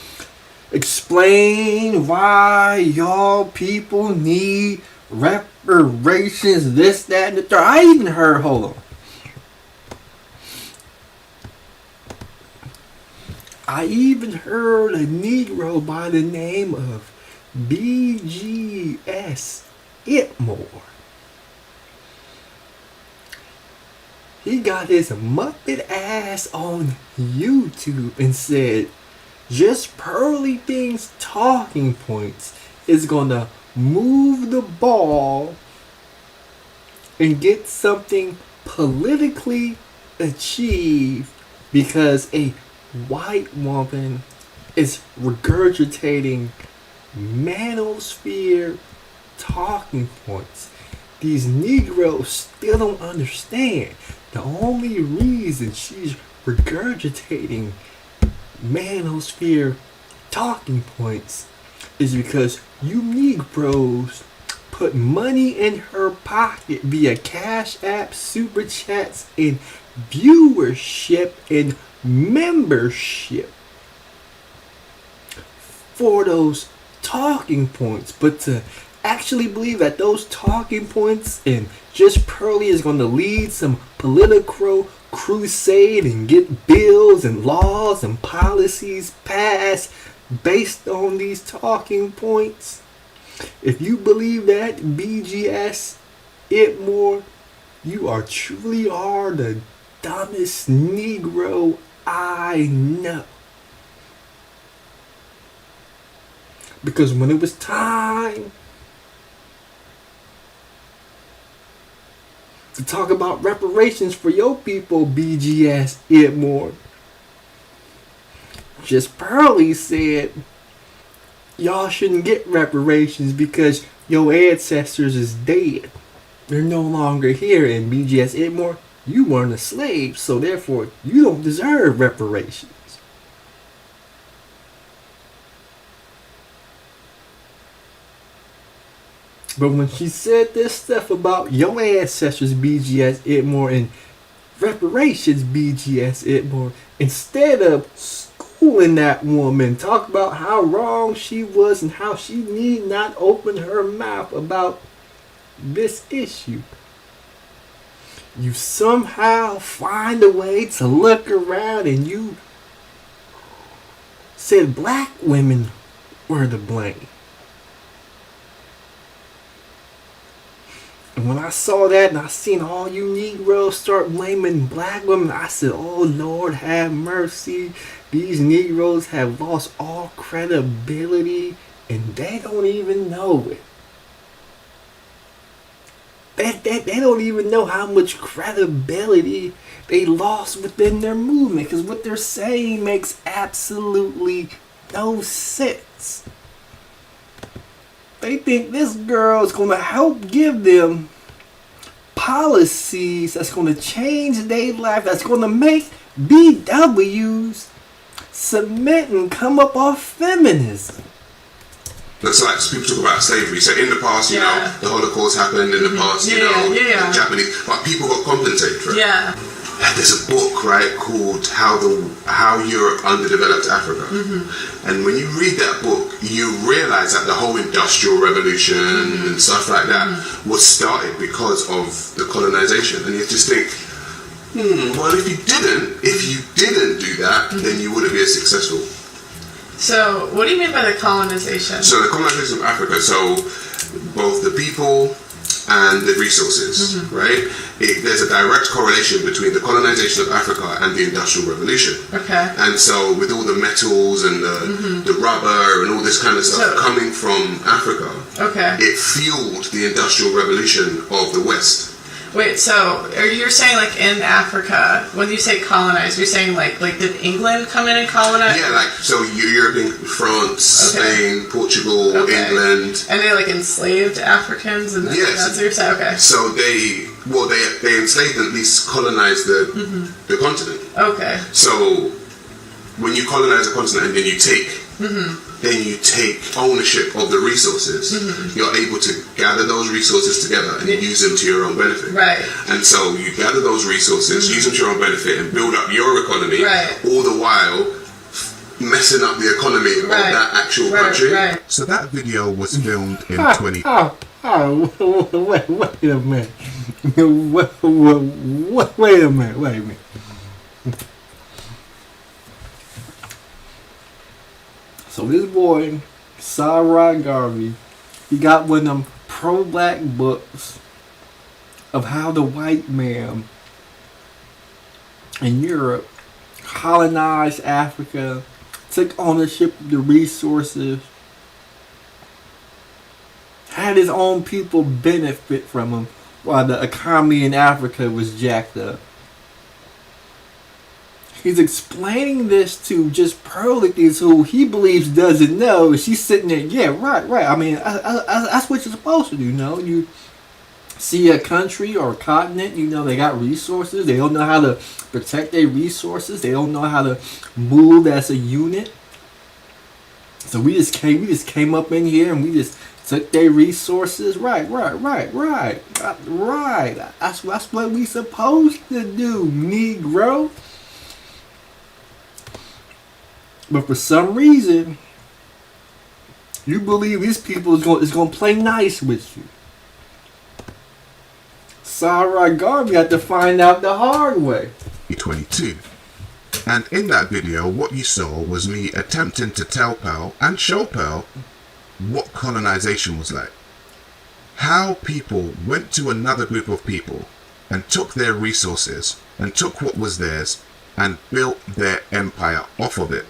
explain why y'all people need reparations, this, that, and the third. I even heard, hold on. I even heard a Negro by the name of BGS Itmore. He got his Muppet ass on YouTube and said, Just Pearly Things talking points is gonna move the ball and get something politically achieved because a white woman is regurgitating manosphere talking points. These Negroes still don't understand. The only reason she's regurgitating manosphere talking points is because you Negroes put money in her pocket via Cash App, Super Chats, and viewership and membership for those talking points. But to actually believe that those talking points and Just Pearly is going to lead some political crusade and get bills and laws and policies passed based on these talking points, if you believe that, BGS Itmore, you are truly are the dumbest Negro I know. Because when it was time to talk about reparations for your people, BGS Itmore, Just Pearly said y'all shouldn't get reparations because your ancestors is dead. They're no longer here. And BGS Itmore, you weren't a slave, so therefore you don't deserve reparations. But when she said this stuff about your ancestors, BGS Itmore, and reparations, BGS Itmore, instead of schooling that woman, talk about how wrong she was and how she need not open her mouth about this issue, you somehow find a way to look around and you said black women were to blame. And when I saw that and I seen all you Negroes start blaming black women, I said, oh Lord have mercy. These Negroes have lost all credibility and they don't even know it. They don't even know how much credibility they lost within their movement, because what they're saying makes absolutely no sense. They think this girl is going to help give them policies that's going to change their life, that's going to make BWs submit and come up off feminism. That's like people talk about slavery. So in the past, you know, the Holocaust happened in the past, you know, the Japanese, but people got compensated for it. Yeah. There's a book, right, called How Europe Underdeveloped Africa. And when you read that book, you realize that the whole Industrial Revolution and stuff like that was started because of the colonization. And you just think, well, if you didn't do that, then you wouldn't be as successful. So, what do you mean by the colonization? So the colonization of Africa, so both the people and the resources, right? There's a direct correlation between the colonization of Africa and the Industrial Revolution. Okay. And so with all the metals and the rubber and all this kind of stuff coming from Africa, it fueled the Industrial Revolution of the West. Wait, so you're saying like in Africa, when you say colonize, you're saying like did England come in and colonize? Yeah, like so Europe, France, Spain, Portugal, England. And they like enslaved Africans, and yes, that's what you're saying. Okay. So they enslaved and at least colonized the continent. Okay. So when you colonize a continent and then you take ownership of the resources, you're able to gather those resources together and use them to your own benefit. Right. And so you gather those resources, use them to your own benefit, and build up your economy, all the while messing up the economy of that actual country. Right. So that video was filmed in 20... Wait a minute. Wait a minute. So this boy, Sarah Garvey, he got one of them pro-black books of how the white man in Europe colonized Africa, took ownership of the resources, had his own people benefit from him while the economy in Africa was jacked up. He's explaining this to Just Pearly, who he believes doesn't know. She's sitting there, yeah, right. I mean, that's what you're supposed to do, you know? You see a country or a continent, you know, they got resources. They don't know how to protect their resources. They don't know how to move as a unit. So we just came up in here and we just took their resources. Right. That's what we supposed to do, Negro. But for some reason, you believe these people is going to play nice with you. Sarah Garvey had to find out the hard way. 22. And in that video, what you saw was me attempting to tell Pearl and show Pearl what colonization was like. How people went to another group of people and took their resources and took what was theirs and built their empire off of it.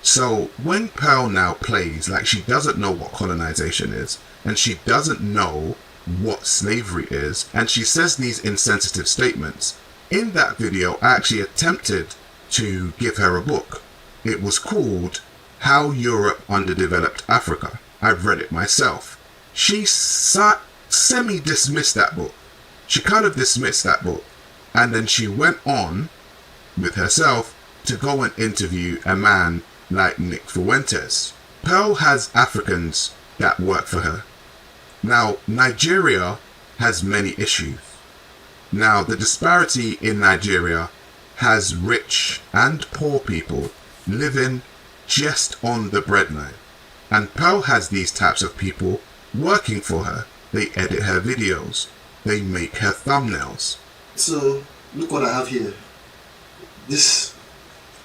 So when Pearl now plays like she doesn't know what colonization is, and she doesn't know what slavery is, and she says these insensitive statements, in that video I actually attempted to give her a book. It was called How Europe Underdeveloped Africa. I've read it myself. She semi-dismissed that book. She kind of dismissed that book, and then she went on with herself to go and interview a man like Nick Fuentes. Pearl has Africans that work for her. Now, Nigeria has many issues. Now, the disparity in Nigeria has rich and poor people living just on the breadline. And Pearl has these types of people working for her. They edit her videos. They make her thumbnails. So, look what I have here. This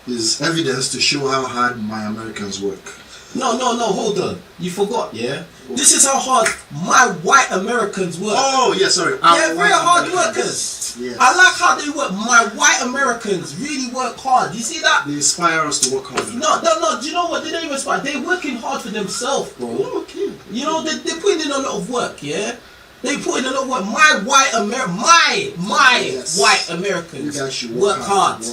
is evidence to show how hard my Americans work. No, hold on. You forgot, yeah? This is how hard my white Americans work. Oh, yeah, sorry. They're very hard workers. Yes. I like how they work. My white Americans really work hard. You see that? They inspire us to work hard. No. Do you know what? They don't even inspire. They're working hard for themselves, bro. Okay. You know, they're putting in a lot of work, yeah? They put in a lot of work. My white Americans work hard.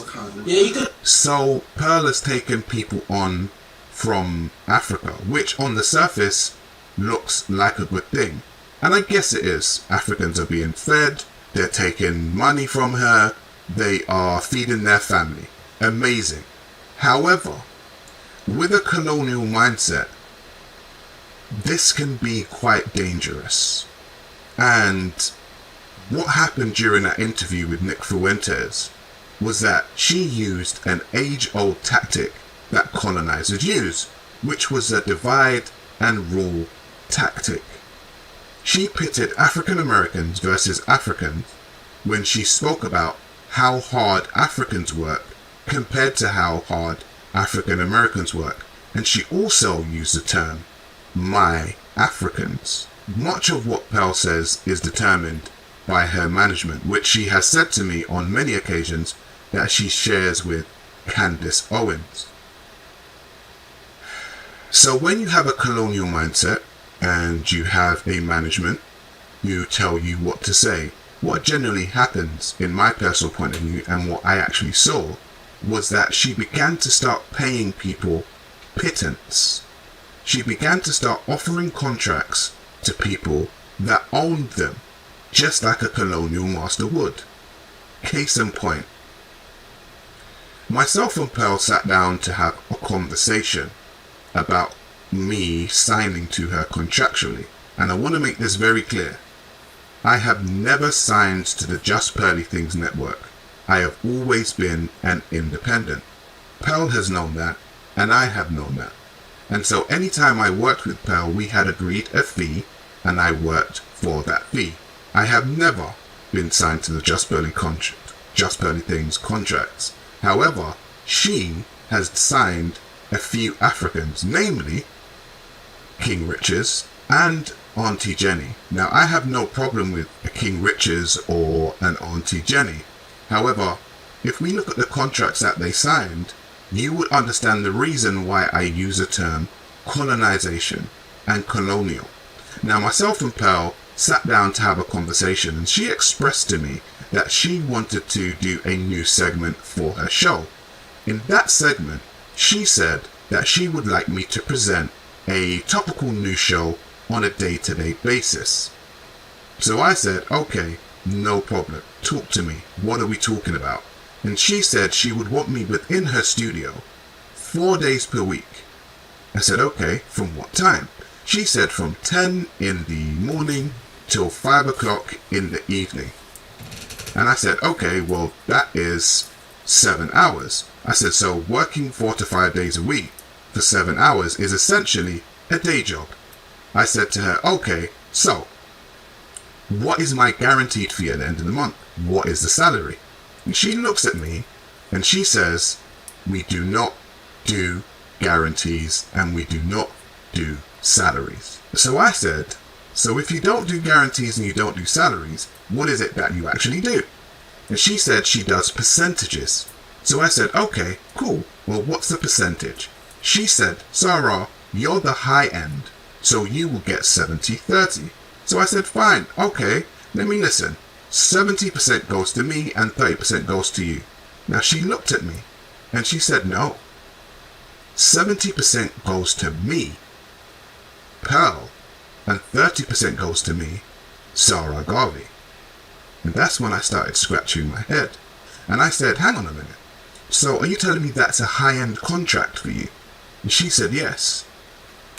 Yeah, you can. So Pearl has taken people on from Africa, which on the surface looks like a good thing. And I guess it is. Africans are being fed, they're taking money from her, they are feeding their family. Amazing. However, with a colonial mindset, this can be quite dangerous. And what happened during that interview with Nick Fuentes was that she used an age-old tactic that colonizers use, which was a divide and rule tactic. She pitted African Americans versus Africans when she spoke about how hard Africans work compared to how hard African Americans work. And she also used the term, my Africans. much of what Pearl says is determined by her management, which she has said to me on many occasions that she shares with Candace Owens. So when you have a colonial mindset and you have a management who tell you what to say, what generally happens in my personal point of view and what I actually saw was that she began to start paying people pittance. She began to start offering contracts to people that owned them, just like a colonial master would. Case in point, myself and Pearl sat down to have a conversation about me signing to her contractually, and I want to make this very clear. I have never signed to the Just Pearly Things network. I have always been an independent. Pearl has known that, and I have known that. And so anytime I worked with Pearl, we had agreed a fee, and I worked for that fee. I have never been signed to the Just Pearly Things contracts. However, she has signed a few Africans, namely King Richards and Auntie Jenny. Now, I have no problem with a King Richards or an Auntie Jenny. However, if we look at the contracts that they signed, you would understand the reason why I use the term colonization and colonial. Now, myself and Pearl sat down to have a conversation, and she expressed to me that she wanted to do a new segment for her show. In that segment, she said that she would like me to present a topical news show on a day-to-day basis. So I said, okay, no problem. Talk to me. What are we talking about? And she said she would want me within her studio 4 days per week. I said, okay, from what time? She said from 10 in the morning till 5 o'clock in the evening. And I said, okay, well, that is 7 hours. I said, so working 4 to 5 days a week for 7 hours is essentially a day job. I said to her, okay, so what is my guaranteed fee at the end of the month? What is the salary? And she looks at me and she says, we do not do guarantees and we do not do salaries. So I said, so if you don't do guarantees and you don't do salaries, what is it that you actually do? And she said she does percentages. So I said, okay, cool. Well, what's the percentage? She said, Sarah, you're the high end, so you will get 70-30. So I said, fine, okay, let me listen. 70% goes to me and 30% goes to you. Now she looked at me and she said, no. 70% goes to me, Pearl, and 30% goes to me, Sarah Garvey. And that's when I started scratching my head. And I said, hang on a minute. So are you telling me that's a high-end contract for you? And she said, yes.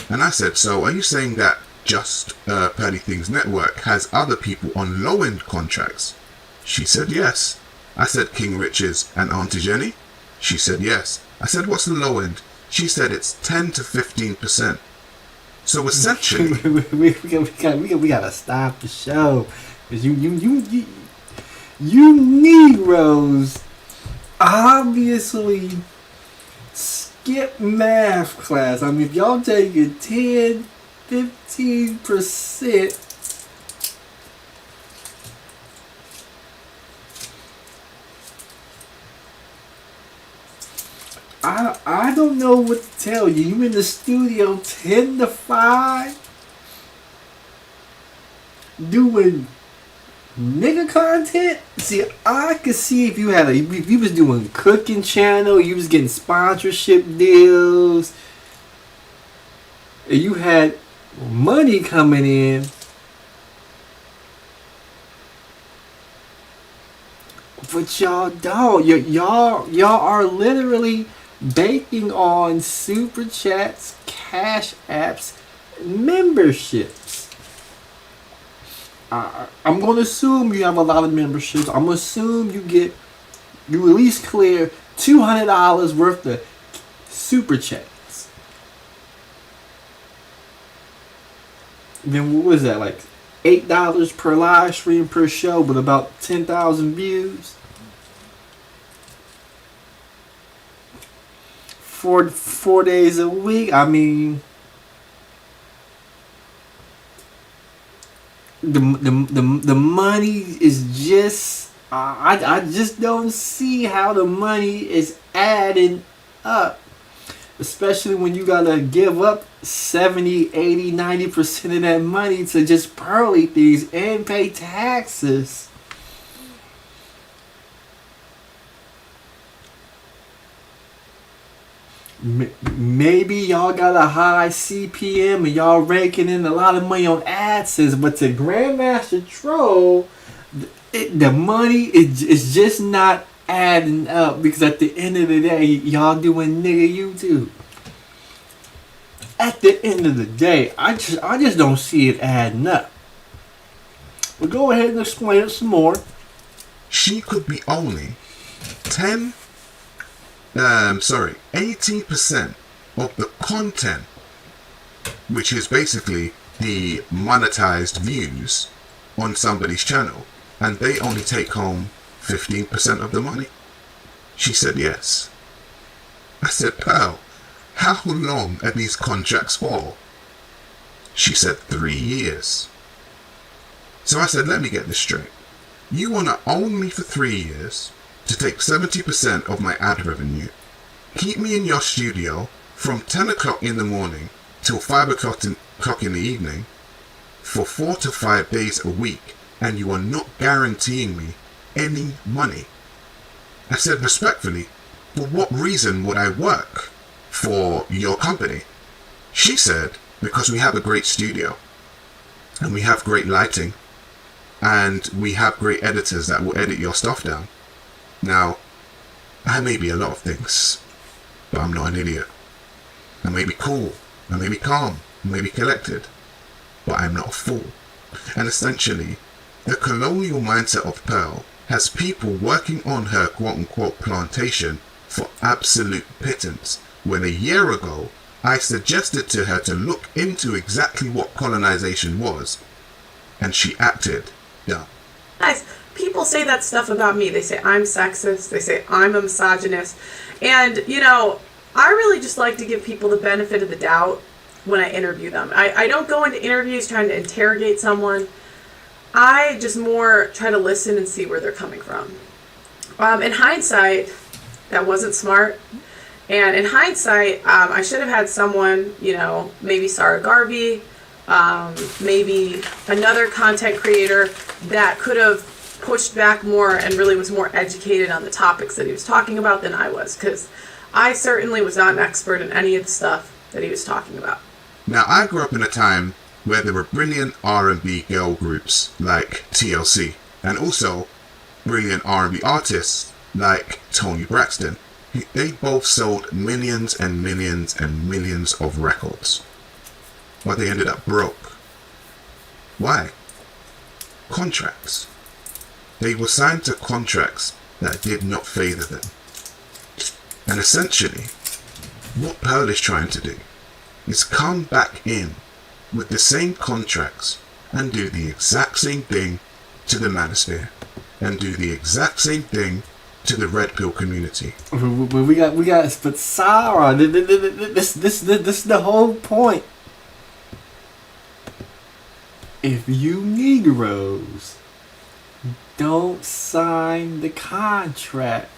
And I said, so are you saying that Just Pearly Things Network has other people on low-end contracts? She said, yes. I said, King Richards and Auntie Jenny? She said, yes. I said, what's the low end? She said, it's 10 to 15%. So essentially... we gotta stop the show. Because you Negroes obviously skip math class. I mean, if y'all take a 10-15%, I don't know what to tell you. You in the studio 10 to 5 doing nigga content? See, I could see if you had if you was doing cooking channel, you was getting sponsorship deals, and you had money coming in. But y'all don't. Y'all are literally banking on super chats, cash apps, memberships. I'm going to assume you have a lot of memberships. I'm going to assume you at least clear $200 worth of super chats. Then what was that, like $8 per live stream per show with about 10,000 views? Four days a week. I mean, the money is just I just don't see how the money is adding up, especially when you gotta give up 70, 80, 90% of that money to just pearly things and pay taxes. Maybe y'all got a high CPM and y'all raking in a lot of money on AdSense, but to Grandmaster Troll, the money is just not adding up, because at the end of the day, y'all doing nigga YouTube. At the end of the day, I just don't see it adding up. But go ahead and explain it some more. She could be only 18% of the content, which is basically the monetized views on somebody's channel, and they only take home 15% of the money. She said yes. I said, Pearl, how long are these contracts for? She said 3 years. So I said, let me get this straight. You want to own me for 3 years, to take 70% of my ad revenue, keep me in your studio from 10 o'clock in the morning till 5 o'clock in the evening for 4 to 5 days a week, and you are not guaranteeing me any money. I said respectfully, for what reason would I work for your company? She said, because we have a great studio, and we have great lighting, and we have great editors that will edit your stuff down. Now, I may be a lot of things, but I'm not an idiot. I may be cool, I may be calm, I may be collected, but I'm not a fool. And essentially, the colonial mindset of Pearl has people working on her quote-unquote plantation for absolute pittance, when a year ago, I suggested to her to look into exactly what colonization was, and she acted dumb. Guys, people say that stuff about me. They say I'm sexist. They say I'm a misogynist. And, you know, I really just like to give people the benefit of the doubt when I interview them. I don't go into interviews trying to interrogate someone. I just more try to listen and see where they're coming from. In hindsight, that wasn't smart. And in hindsight, I should have had someone, you know, maybe Sarah Garvey, maybe another content creator that could have pushed back more and really was more educated on the topics that he was talking about than I was, because I certainly was not an expert in any of the stuff that he was talking about. Now, I grew up in a time where there were brilliant R&B girl groups like TLC, and also brilliant R&B artists like Toni Braxton. They both sold millions and millions and millions of records, but they ended up broke. Why? Contracts. They were signed to contracts that did not favor them. And essentially, what Pearl is trying to do is come back in with the same contracts and do the exact same thing to the manosphere, and do the exact same thing to the red pill community. We got, but Sarah, this is the whole point. If you Negroes don't sign the contract,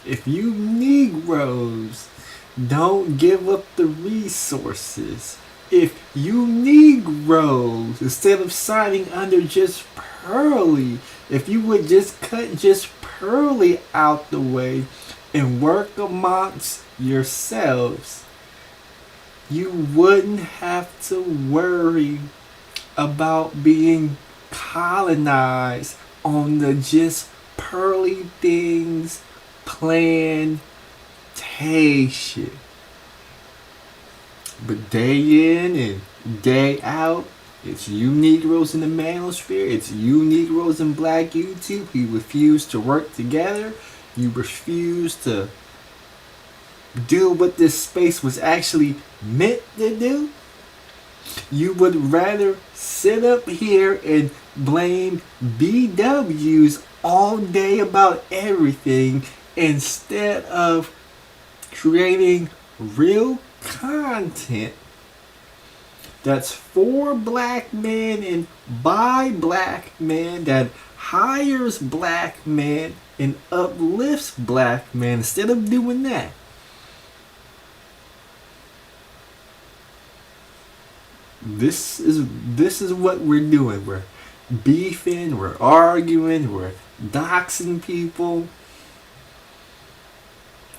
if you Negroes don't give up the resources, if you Negroes, instead of signing under Just Pearly, if you would just cut Just Pearly out the way and work amongst yourselves, you wouldn't have to worry about being colonized on the Just Pearly Things plantation. But day in and day out, it's you Negroes in the manosphere, it's you Negroes in Black YouTube. You refuse to work together. You refuse to do what this space was actually meant to do. You would rather sit up here and blame BWs all day about everything instead of creating real content that's for black men and by black men, that hires black men and uplifts black men. Instead of doing that, this is what we're doing. We're beefing, we're arguing, we're doxing people,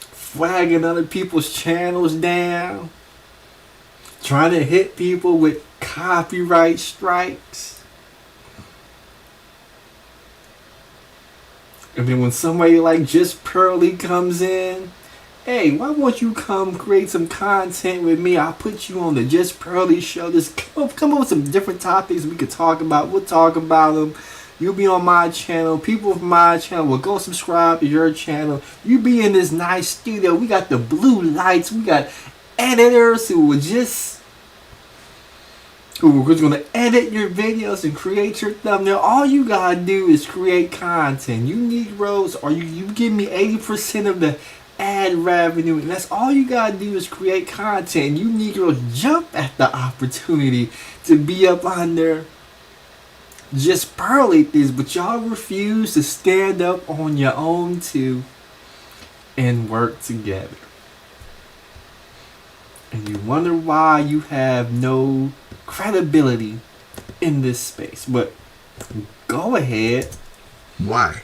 flagging other people's channels down, trying to hit people with copyright strikes. And then when somebody like Just Pearly comes in, hey, why won't you come create some content with me? I'll put you on the Just Pearly show. Just come up with some different topics we could talk about. We'll talk about them. You'll be on my channel. People from my channel will go subscribe to your channel. You be in this nice studio. We got the blue lights. We got editors who are just going to edit your videos and create your thumbnail. All you got to do is create content. You Negroes, or you give me 80% of the ad revenue, and that's all you got to do is create content. You Negroes jump at the opportunity to be up under Just Pearly things, but y'all refuse to stand up on your own too and work together. And you wonder why you have no credibility in this space. But go ahead. Why?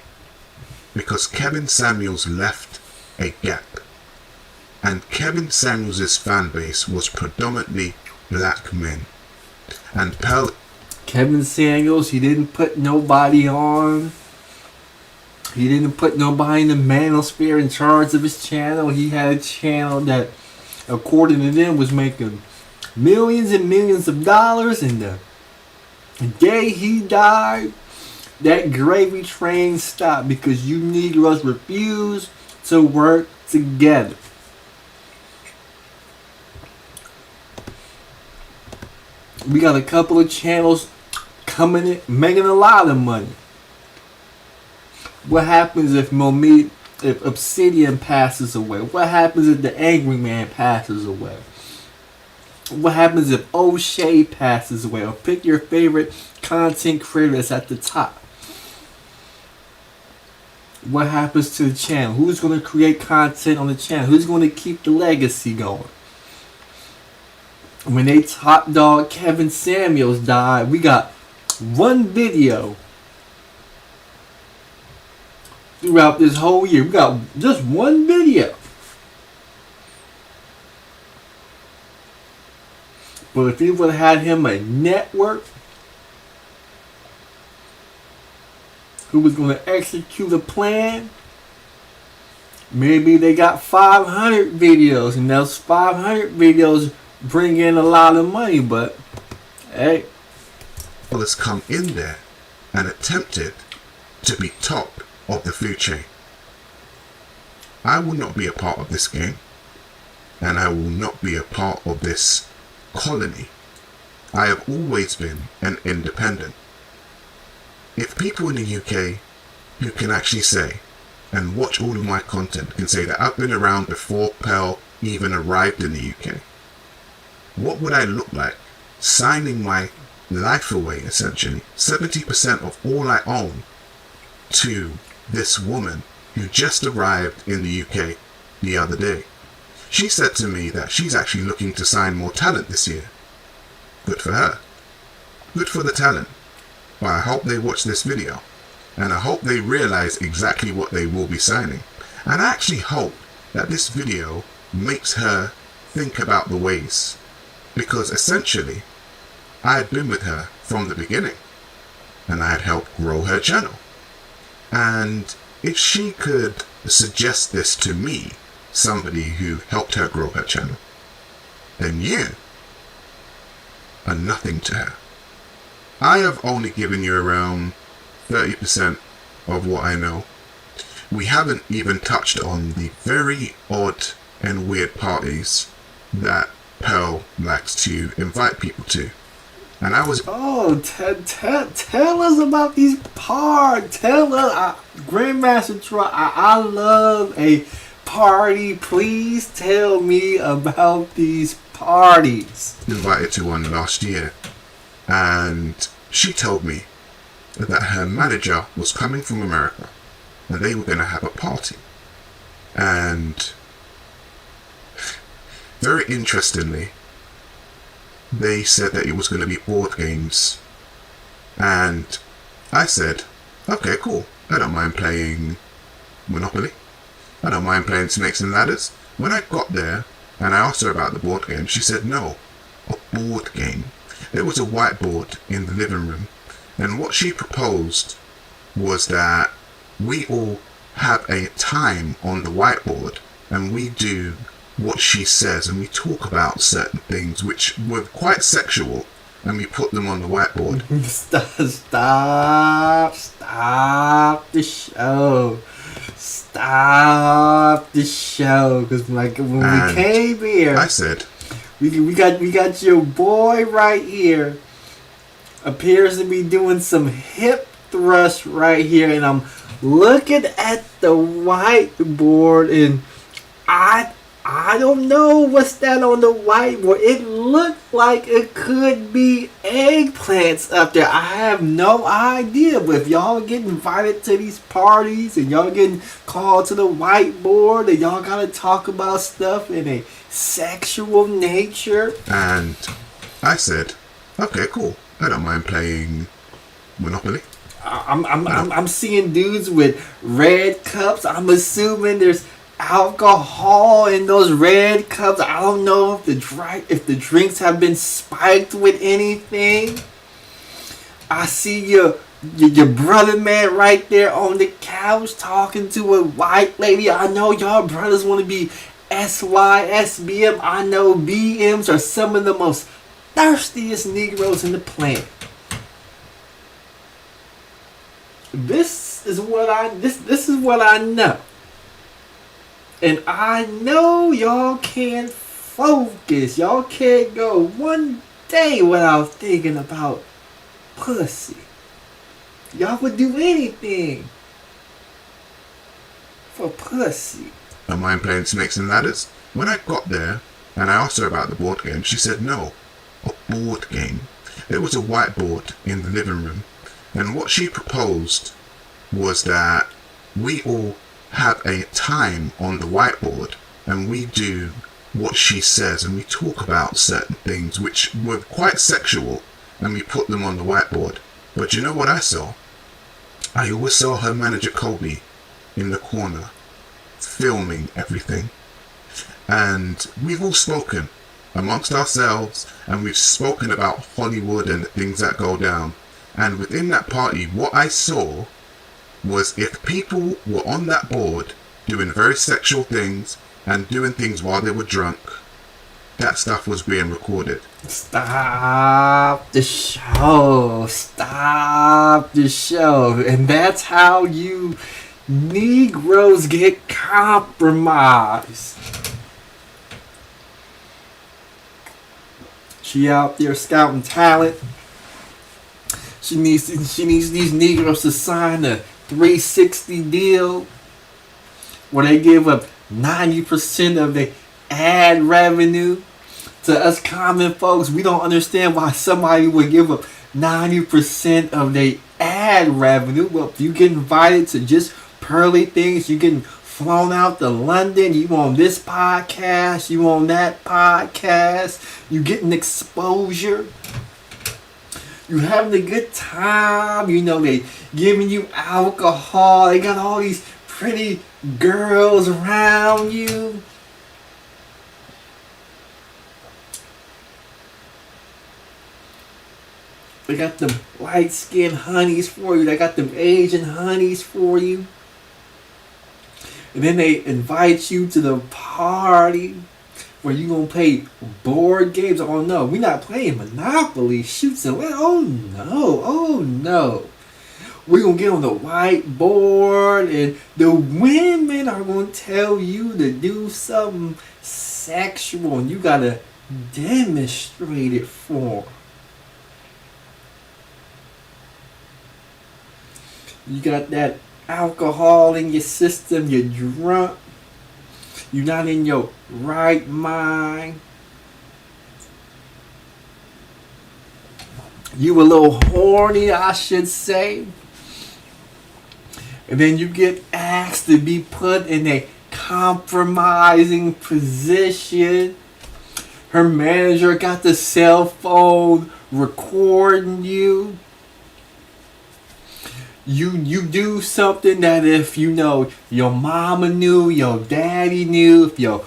Because Kevin Samuels left a gap. And Kevin Samuels' fan base was predominantly black men. And Kevin Samuels, he didn't put nobody on. He didn't put nobody in the manosphere in charge of his channel. He had a channel that, according to them, was making millions and millions of dollars. And the day he died, that gravy train stopped because you Negroes refused to work together. We got a couple of channels coming in, making a lot of money. What happens if Obsidian passes away? What happens if the Angry Man passes away? What happens if O'Shea passes away? Or pick your favorite content creators at the top. What happens to the channel? Who's going to create content on the channel? Who's going to keep the legacy going? When they top dog Kevin Samuels died, we got one video throughout this whole year. We got just one video. But if you would have had him a network who was going to execute a plan, maybe they got 500 videos, and those 500 videos bring in a lot of money. But hey, has come in there and attempted to be top of the food chain. I will not be a part of this game, and I will not be a part of this colony. I have always been an independent. If people in the UK who can actually say and watch all of my content can say that I've been around before Pearl even arrived in the UK, what would I look like signing my life away, essentially 70% of all I own, to this woman who just arrived in the UK the other day? She said to me that she's actually looking to sign more talent this year. Good for her. Good for the talent. But I hope they watch this video, and I hope they realize exactly what they will be signing. And I actually hope that this video makes her think about the ways, because essentially I had been with her from the beginning, and I had helped grow her channel. And if she could suggest this to me, somebody who helped her grow her channel, then you are nothing to her. I have only given you around 30% of what I know. We haven't even touched on the very odd and weird parties that Pearl likes to invite people to. And I was... Oh, tell us about these parts. Tell us, Grandmaster Troll, I love a party. Please tell me about these parties. Invited to one last year, and she told me that her manager was coming from America and they were going to have a party. And very interestingly, they said that it was going to be board games. And I said, okay, cool. I don't mind playing Monopoly. I don't mind playing Snakes and Ladders. When I got there and I asked her about the board game, she said, no, a board game. There was a whiteboard in the living room, and what she proposed was that we all have a time on the whiteboard and we do what she says, and we talk about certain things which were quite sexual, and we put them on the whiteboard. Stop the show. Stop the show. Because like when we came here, I said, we got your boy right here. Appears to be doing some hip thrust right here, and I'm looking at the whiteboard, and I don't know what's that on the whiteboard. It looked like it could be eggplants up there. I have no idea, but if y'all get invited to these parties and y'all getting called to the whiteboard and y'all gotta talk about stuff in a sexual nature. And I said, okay, cool. I don't mind playing Monopoly. I'm seeing dudes with red cups. I'm assuming there's alcohol in those red cups. I don't know if the drinks have been spiked with anything. I see your brother man right there on the couch talking to a white lady. I know y'all brothers want to be SYSBM. I know BMs are some of the most thirstiest Negroes in the planet. This is what I know. And I know y'all can't focus. Y'all can't go one day without thinking about pussy. Y'all would do anything for pussy. I don't mind playing Snakes and Ladders. When I got there and I asked her about the board game, she said, no, a board game. There was a whiteboard in the living room, and what she proposed was that we all have a time on the whiteboard and we do what she says, and we talk about certain things which were quite sexual, and we put them on the whiteboard. But you know what I saw? I always saw her manager Kobe in the corner filming everything. And we've all spoken amongst ourselves, and we've spoken about Hollywood and the things that go down. And within that party, what I saw was if people were on that board doing very sexual things and doing things while they were drunk, that stuff was being recorded. Stop the show. Stop the show. And that's how you Negroes get compromised. She out there scouting talent. She needs these Negroes to sign a 360 deal where they give up 90% of the ad revenue to us common folks. We don't understand why somebody would give up 90% of their ad revenue. Well, if you get invited to Just Pearly Things, you getting flown out to London, you on this podcast, you on that podcast, you getting exposure. You having a good time, you know, they giving you alcohol, they got all these pretty girls around you. They got them light-skinned honeys for you, they got them Asian honeys for you. And then they invite you to the party where you gonna play board games. Oh no, we're not playing Monopoly, Shoots and Ladders. Oh no. We're gonna get on the whiteboard and the women are gonna tell you to do something sexual and you gotta demonstrate it for them. You got that alcohol in your system, you're drunk, you're not in your right mind. You a little horny, I should say. And then you get asked to be put in a compromising position. Her manager got the cell phone recording you. You do something that if you know your mama knew, your daddy knew, if your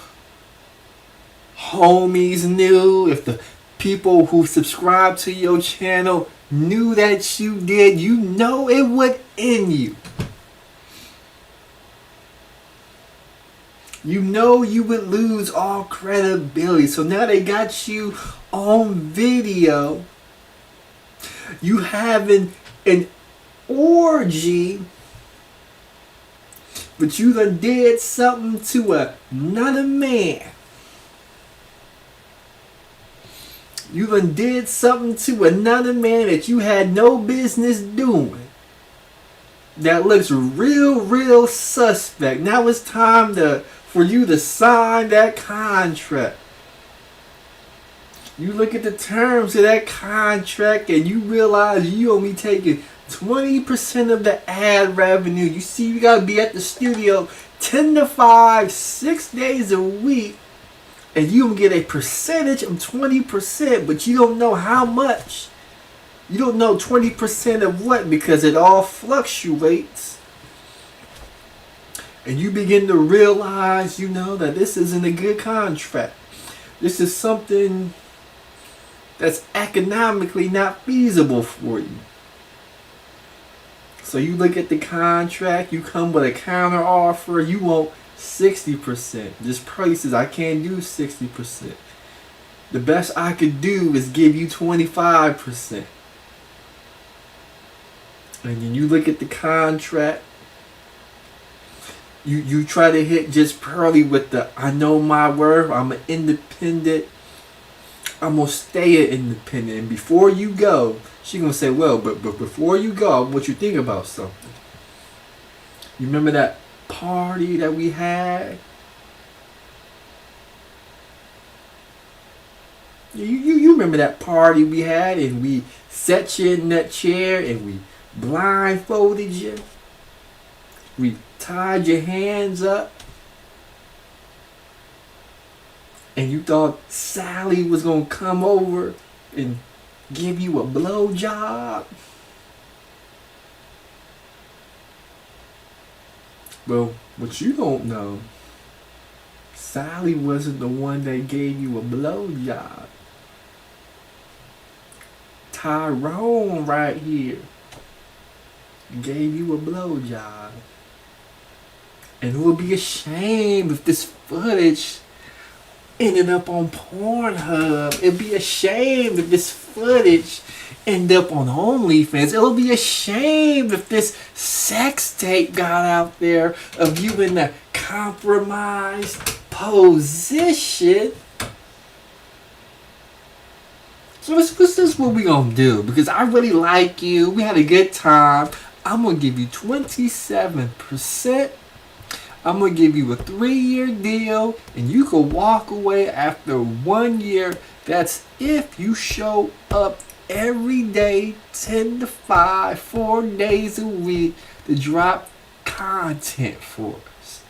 homies knew, if the people who subscribe to your channel knew that you did, you know it would end you. You know you would lose all credibility. So now they got you on video. You having an orgy, but you done did something to another man. You done did something to another man that you had no business doing. That looks real suspect. Now it's time for you to sign that contract. You look at the terms of that contract and you realize you only taking 20% of the ad revenue. You see, you gotta be at the studio 10 to 5, 6 days a week, and you don't get a percentage of 20%, but you don't know how much. You don't know 20% of what, because it all fluctuates. And you begin to realize, that this isn't a good contract. This is something that's economically not feasible for you. So you look at the contract, you come with a counter offer, you want 60%. This price is, I can't do 60%. The best I could do is give you 25%. And then you look at the contract, you try to hit Just Pearly with the, I know my worth, I'm an independent, I'm going to stay an independent. And before you go, she's going to say, well, but before you go, I want you to think about something. You remember that party that we had? You remember that party we had, and we set you in that chair and we blindfolded you. We tied your hands up. And you thought Sally was going to come over and give you a blowjob? Well, what you don't know, Sally wasn't the one that gave you a blowjob. Tyrone right here gave you a blowjob. And it would be a shame if this footage ended up on Pornhub. It'd be a shame if this footage ended up on OnlyFans. It'll be a shame if this sex tape got out there of you in a compromised position. So this is what we gonna do, because I really like you. We had a good time. I'm gonna give you 27%. I'm going to give you a 3-year deal, and you can walk away after 1 year. That's if you show up every day, 10 to 5, 4 days a week, to drop content for us.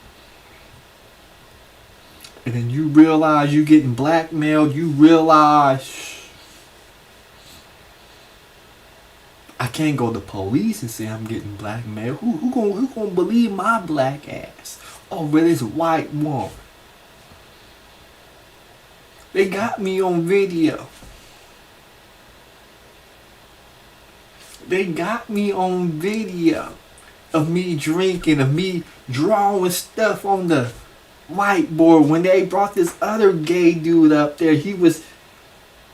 And then you realize you're getting blackmailed. You realize I can't go to police and say I'm getting blackmailed. Who gonna believe my black ass over this white woman? They got me on video. They got me on video of me drinking, of me drawing stuff on the whiteboard. When they brought this other gay dude up there, he was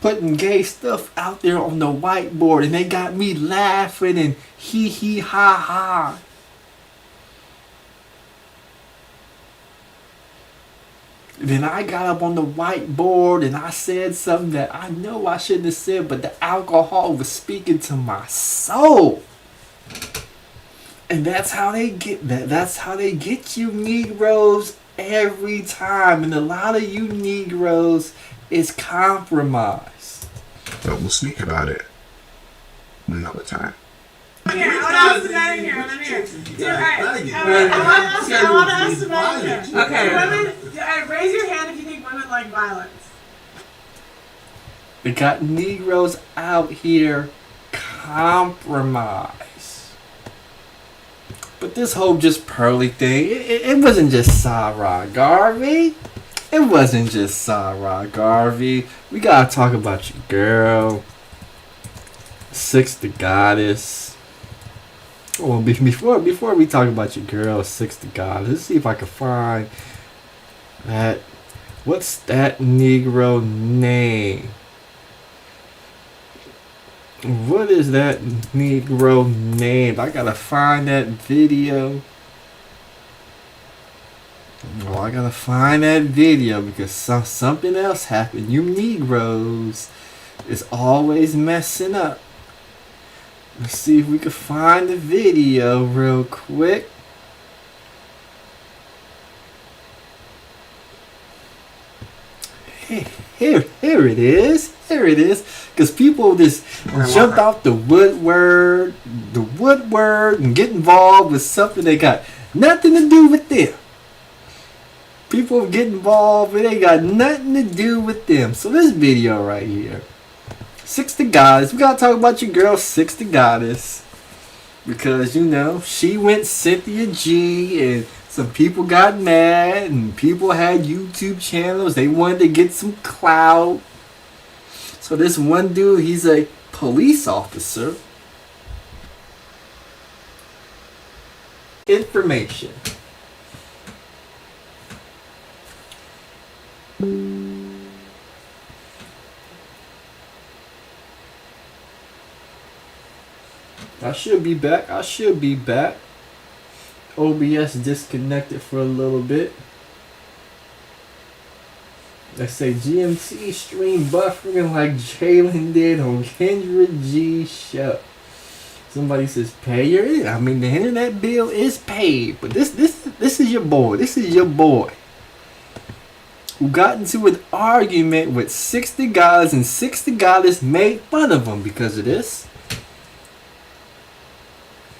putting gay stuff out there on the whiteboard, and they got me laughing and hee ha ha. Then I got up on the whiteboard and I said something that I know I shouldn't have said, but the alcohol was speaking to my soul. And that's how they get that. That's how they get you Negroes every time. And a lot of you Negroes is compromised. But we'll speak about it. another time. Here, I want to ask the guy in here. I'm in here. I want to ask the guy in here. Okay. Raise your hand if you think women like violence. We got Negroes out here compromise. But this whole Just Pearly thing, it wasn't just Sarah Garvey. It wasn't just Sarah Garvey. We gotta talk about your girl, Six the Goddess. Well, before we talk about your girl, Six the Goddess, let's see if I can find that. What's that Negro name? What is that Negro name? I gotta find that video. Well, I gotta find that video because something else happened. You Negroes is always messing up. Let's see if we can find the video real quick. Here it is. Here it is. Because people just jump out the woodward, and get involved with something they got nothing to do with them. People get involved, but they got nothing to do with them. So this video right here, Six the Goddess. We gotta talk about your girl, Six the Goddess, because you know she went Cynthia G, and some people got mad, and people had YouTube channels. They wanted to get some clout. So this one dude, he's a police officer. Information. I should be back. OBS disconnected for a little bit. Let's say GMT stream buffering like Jalen did on Kendra G's show. Somebody says pay your internet. I mean the internet bill is paid, but this is your boy. This is your boy who got into an argument with 60 guys, and 60 Goddess made fun of him because of this.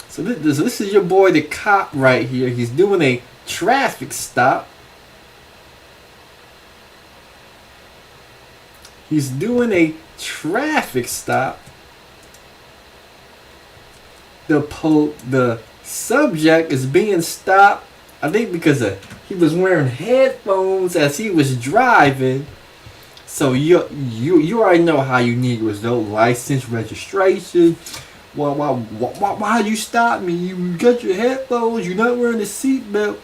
So this is your boy, the cop right here. He's doing a traffic stop. He's doing a traffic stop. The subject is being stopped, I think, because he was wearing headphones as he was driving. So you already know how you Negroes, though. License, registration. Why you stop me? You got your headphones. You're not wearing a seatbelt.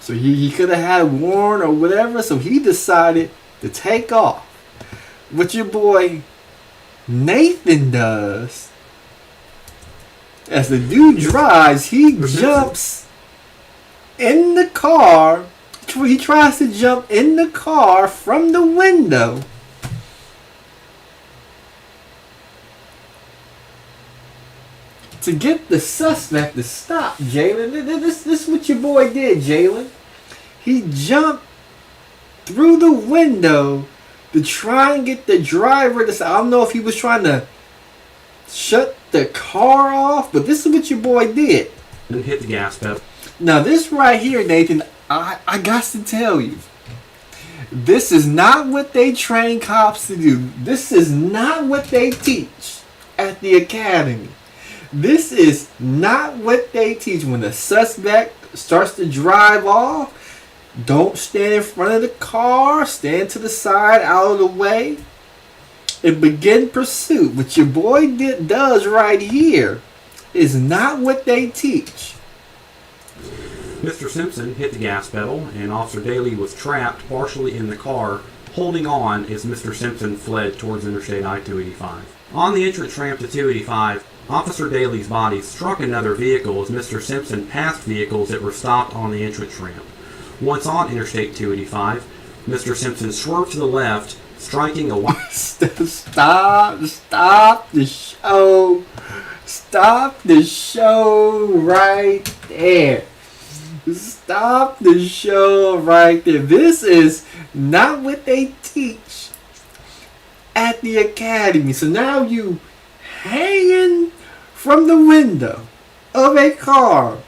So he could have had a warrant or whatever. So he decided to take off. What your boy Nathan does, as the dude drives, he jumps in the car. He tries to jump in the car from the window. To get the suspect to stop, Jalen. This is what your boy did, Jalen. He jumped through the window to try and get the driver to stop. I don't know if he was trying to shut the car off, but this is what your boy did. And hit the gas pedal. Now this right here, Nathan, I got to tell you, this is not what they train cops to do. This is not what they teach at the academy. This is not what they teach. When the suspect starts to drive off, don't stand in front of the car. Stand to the side, out of the way, and begin pursuit. What your boy does right here is not what they teach. Mr. Simpson hit the gas pedal, and Officer Daly was trapped partially in the car, holding on as Mr. Simpson fled towards Interstate I-285. On the entrance ramp to 285, Officer Daly's body struck another vehicle as Mr. Simpson passed vehicles that were stopped on the entrance ramp. Once on Interstate 285, Mr. Simpson swerved to the left, striking a Stop the show. Stop the show right there. Stop the show right there. This is not what they teach at the academy. So now you hanging from the window of a car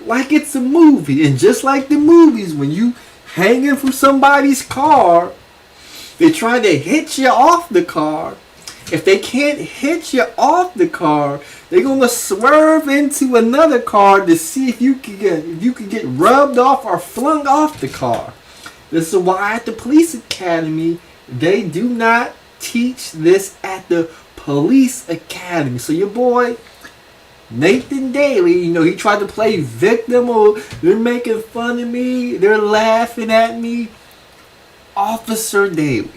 like it's a movie. And just like the movies, when you hanging from somebody's car, they try to hit you off the car. If they can't hit you off the car, they're gonna swerve into another car to see if you can get rubbed off or flung off the car. This is why at the police academy they do not teach this at the police academy. So your boy Nathan Daly, he tried to play victim. Or they're making fun of me, they're laughing at me. Officer Daly,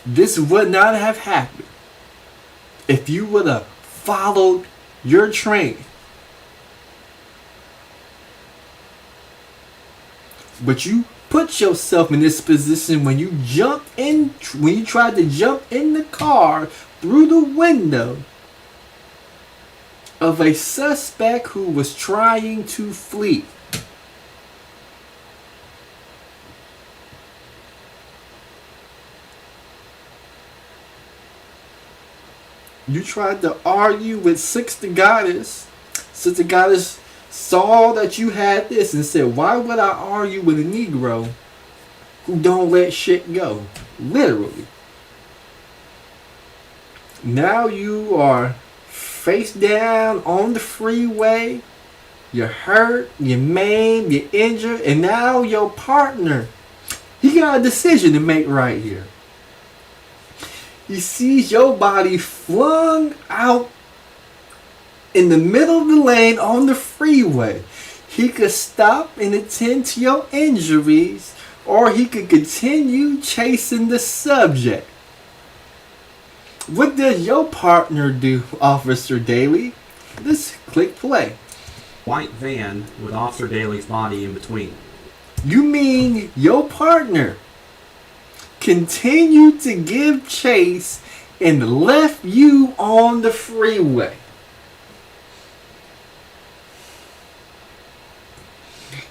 this would not have happened if you would have followed your training. But you put yourself in this position when you tried to jump in the car through the window of a suspect who was trying to flee. You tried to argue with Sister Goddess. Sister Goddess saw that you had this and said, why would I argue with a Negro who don't let shit go? Literally. Now you are face down on the freeway. You're hurt, you're maimed, you're injured, and now your partner, he got a decision to make right here. He sees your body flung out in the middle of the lane on the freeway. He could stop and attend to your injuries, or he could continue chasing the subject. What does your partner do, Officer Daly? Just click play. White van with Officer Daly's body in between. You mean your partner continued to give chase and left you on the freeway?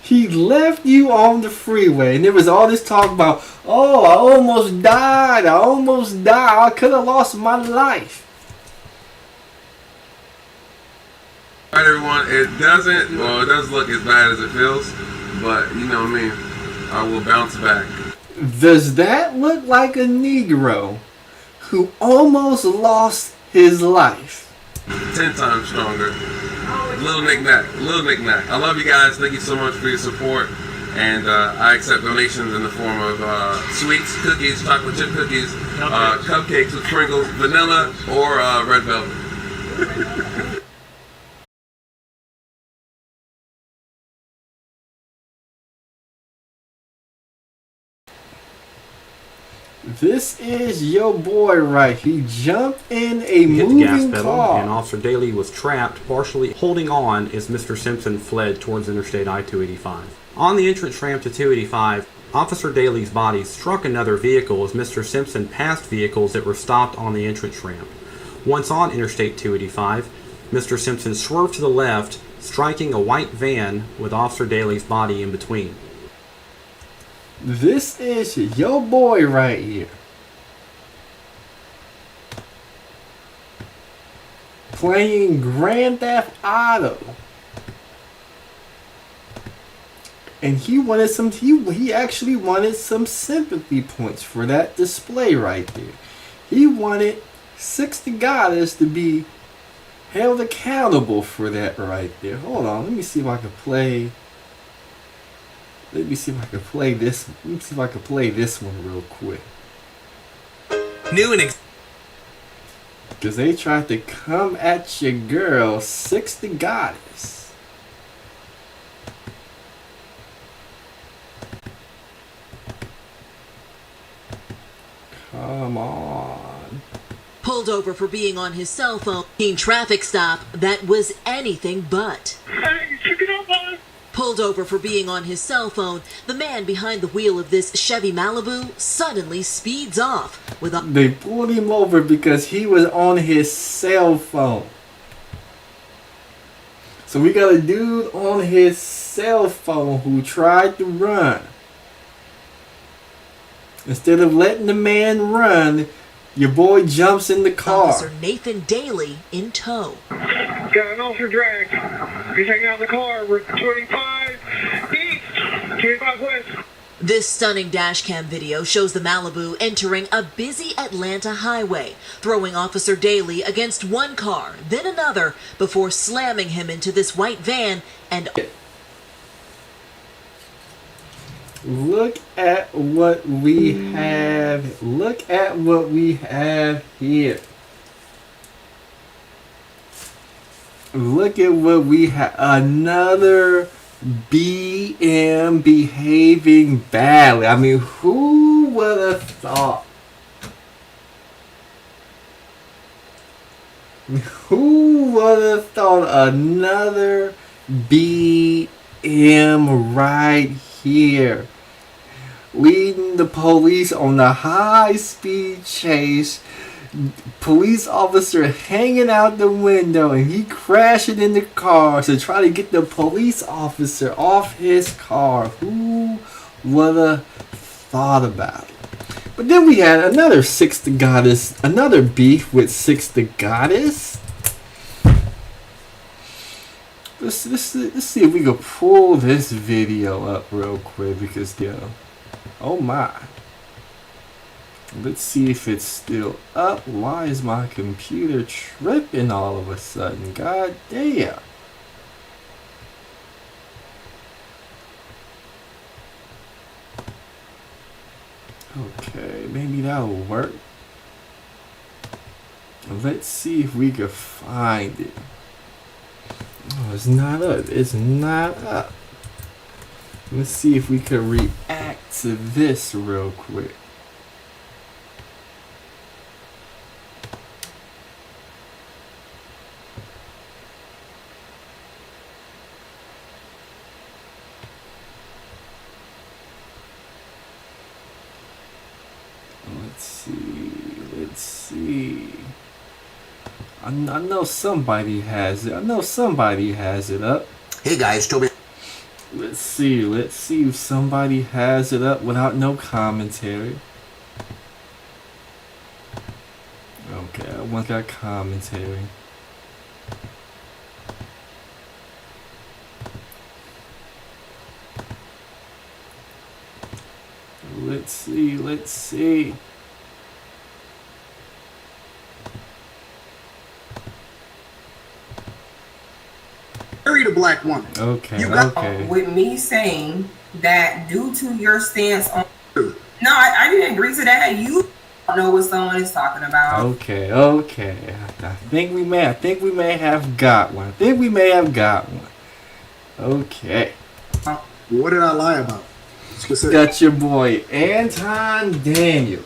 He left you on the freeway, and there was all this talk about, oh, I almost died, I could have lost my life. Alright everyone, it does look as bad as it feels, but you know me, I will bounce back. Does that look like a Negro who almost lost his life? 10 times stronger. Little knick-knack. I love you guys. Thank you so much for your support. And I accept donations in the form of sweets, cookies, chocolate chip cookies, cupcakes with sprinkles, vanilla, or red velvet. This is your boy right. He jumped in a He hit the gas moving pedal, car. and Officer Daly was trapped, partially holding on as Mr. Simpson fled towards Interstate I-285. On the entrance ramp to 285, Officer Daly's body struck another vehicle as Mr. Simpson passed vehicles that were stopped on the entrance ramp. Once on Interstate 285, Mr. Simpson swerved to the left, striking a white van with Officer Daly's body in between. This is your boy right here. Playing Grand Theft Auto. And he actually wanted some sympathy points for that display right there. He wanted Sister Goddess to be held accountable for that right there. Hold on, let me see if I can play. Let me see if I can play this. Let me see if I can play this one real quick. Because they tried to come at your girl, Sister Goddess. Come on. Pulled over for being on his cell phone. Traffic stop that was anything but. Pulled over for being on his cell phone, the man behind the wheel of this Chevy Malibu suddenly speeds off with a... They pulled him over because he was on his cell phone. So we got a dude on his cell phone who tried to run. Instead of letting the man run, your boy jumps in the car. Officer Nathan Daly in tow. Got an officer dragged. He's hanging out in the car. We're 25 east, 25 west. This stunning dashcam video shows the Malibu entering a busy Atlanta highway, throwing Officer Daly against one car, then another, before slamming him into this white van and... Look at what we have. Look at what we have here. Look at what we have. Another BM behaving badly. I mean, who would have thought? Who would have thought another BM right here, leading the police on a high-speed chase? Police officer hanging out the window and he crashing in the car to try to get the police officer off his car. Who would have thought about it? But then we had another Six the Goddess, another beef with Six the Goddess. Let's see if we can pull this video up real quick because, oh my. Let's see if it's still up. Why is my computer tripping all of a sudden? God damn. Okay, maybe that'll work. Let's see if we can find it. Oh, it's not up. It's not up. Let's see if we can react to this real quick. Let's see. I know somebody has it. I know somebody has it up. Hey guys, Toby. Let's see if somebody has it up without no commentary. Okay, I want that commentary. Let's see. Married a black woman. Okay, okay. With me saying that due to your stance on... No, I didn't agree to that. You don't know what someone is talking about. Okay. I think we may have got one. Okay. What did I lie about? Got your boy Anton Daniels.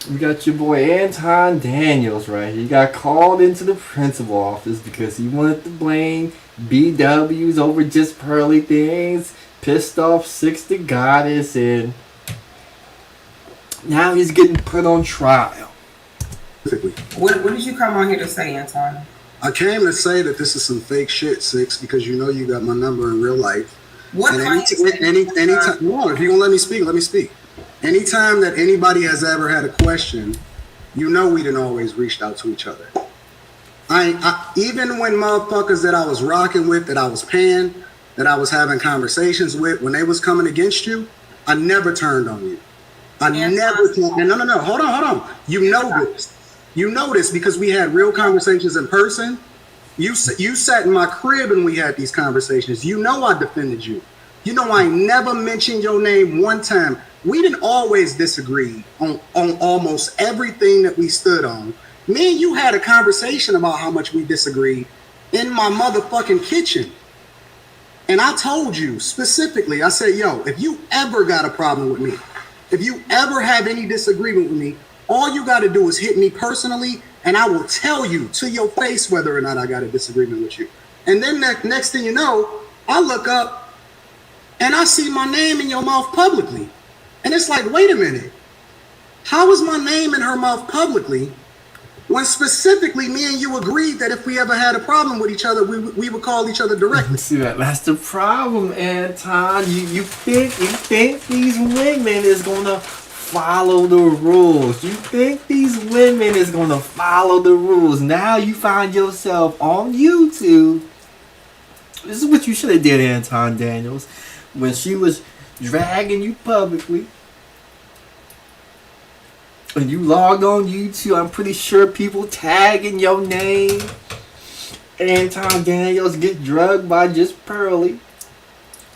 We got your boy Anton Daniels right here. He got called into the principal office because he wanted to blame BWs over just pearly things, pissed off Six the Goddess, and now he's getting put on trial. What did you come on here to say, Anton? I came to say that this is some fake shit, Six, because you know you got my number in real life. What and anytime, no, if you're gonna let me speak. Anytime that anybody has ever had a question, you know we didn't always reached out to each other. I even when motherfuckers that I was rocking with, that I was paying, that I was having conversations with, when they was coming against you, I never turned on you. No, hold on. You know this because we had real conversations in person. You sat in my crib and we had these conversations. You know I defended you. You know I never mentioned your name one time. We didn't always disagree on almost everything that we stood on. Me and you had a conversation about how much we disagreed in my motherfucking kitchen. And I told you specifically, I said, yo, if you ever got a problem with me, if you ever have any disagreement with me, all you got to do is hit me personally, and I will tell you to your face whether or not I got a disagreement with you. And then next thing you know, I look up and I see my name in your mouth publicly. And it's like, wait a minute. How is my name in her mouth publicly? when specifically me and you agreed that if we ever had a problem with each other, we would call each other directly. See, that's the problem, Anton. You think these women is gonna follow the rules. You think these women is gonna follow the rules. Now you find yourself on YouTube. This is what you should have did, Anton Daniels, when she was dragging you publicly. And you logged on YouTube, I'm pretty sure people tagging your name. Anton Daniels get drugged by Just Pearly.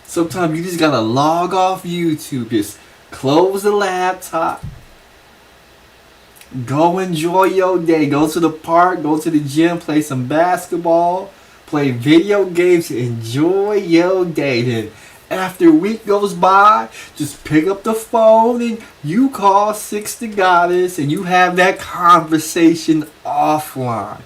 Sometimes you just gotta log off YouTube. Just close the laptop. Go enjoy your day. Go to the park, go to the gym, play some basketball, play video games, enjoy your day. Then after a week goes by, just pick up the phone and you call Six the Goddess and you have that conversation offline.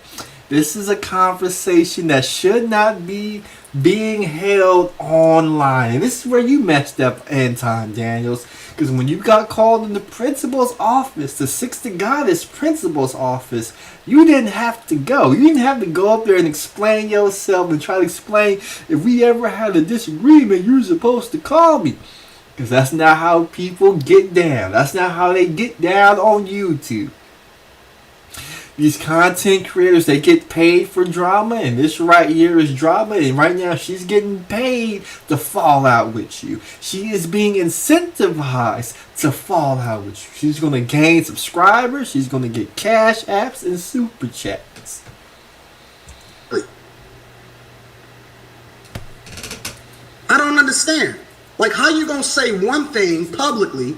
This is a conversation that should not be being held online. And this is where you messed up, Anton Daniels. Because when you got called in the principal's office, the Six the Goddess principal's office, you didn't have to go. You didn't have to go up there and explain yourself and try to explain if we ever had a disagreement, you're supposed to call me. Because that's not how people get down. That's not how they get down on YouTube. These content creators, they get paid for drama, and this right here is drama, and right now she's getting paid to fall out with you. She is being incentivized to fall out with you. She's going to gain subscribers, she's going to get cash apps and super chats. I don't understand. Like, how you going to say one thing publicly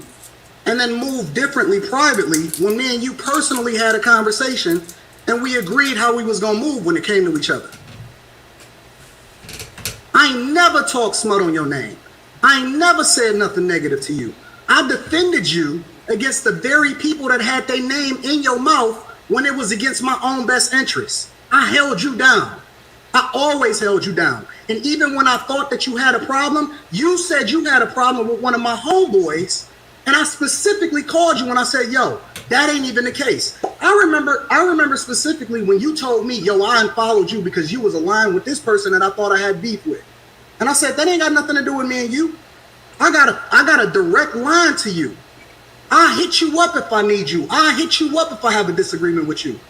and then move differently privately when me and you personally had a conversation and we agreed how we was gonna move when it came to each other? I never talked smut on your name. I never said nothing negative to you. I defended you against the very people that had their name in your mouth when it was against my own best interests. I held you down. I always held you down. And even when I thought that you had a problem, you said you had a problem with one of my homeboys. And I specifically called you when I said, yo, that ain't even the case. I remember specifically when you told me, yo, I unfollowed you because you was aligned with this person that I thought I had beef with. And I said, that ain't got nothing to do with me and you. I got a direct line to you. I hit you up if I need you. I hit you up if I have a disagreement with you.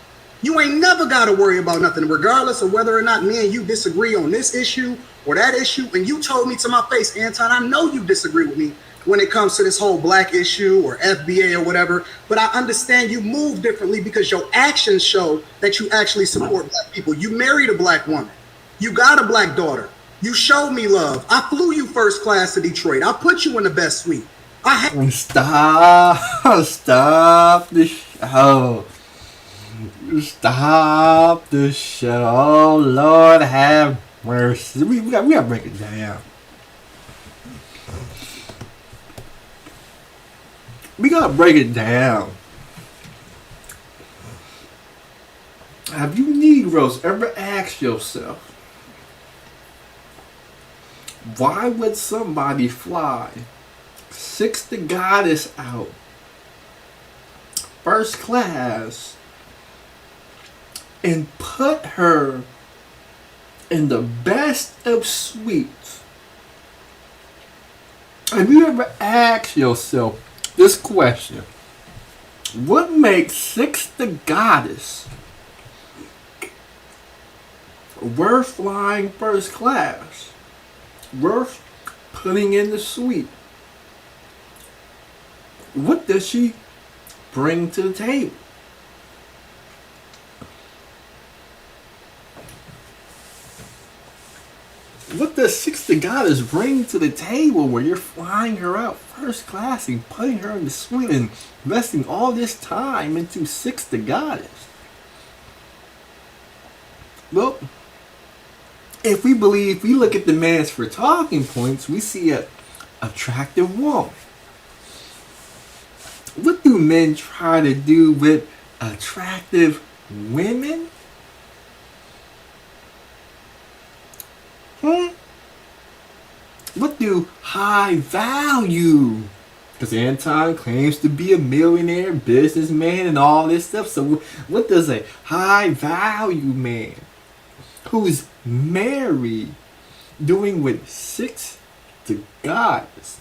You ain't never got to worry about nothing, regardless of whether or not me and you disagree on this issue or that issue. And you told me to my face, Anton, I know you disagree with me when it comes to this whole black issue or FBA or whatever, but I understand you move differently because your actions show that you actually support black people. You married a black woman. You got a black daughter. You showed me love. I flew you first class to Detroit. I put you in the best suite. Stop the show. Stop the show. Oh, Lord have mercy. We gotta break it down. We gotta break it down. Have you Negroes ever asked yourself, why would somebody fly Six the Goddess out first class and put her in the best of suites? Have you ever asked yourself this question? What makes Six the Goddess worth flying first class? Worth putting in the suite? What does she bring to the table? What does Six the Goddess bring to the table where you're flying her out first class and putting her in the suite and investing all this time into Six the Goddess? Well, if we look at the man's for talking points, we see an attractive woman. What do men try to do with attractive women? What do high value Because Anton claims to be a millionaire, businessman, and all this stuff. So what does a high value man who's married doing with 6 guys?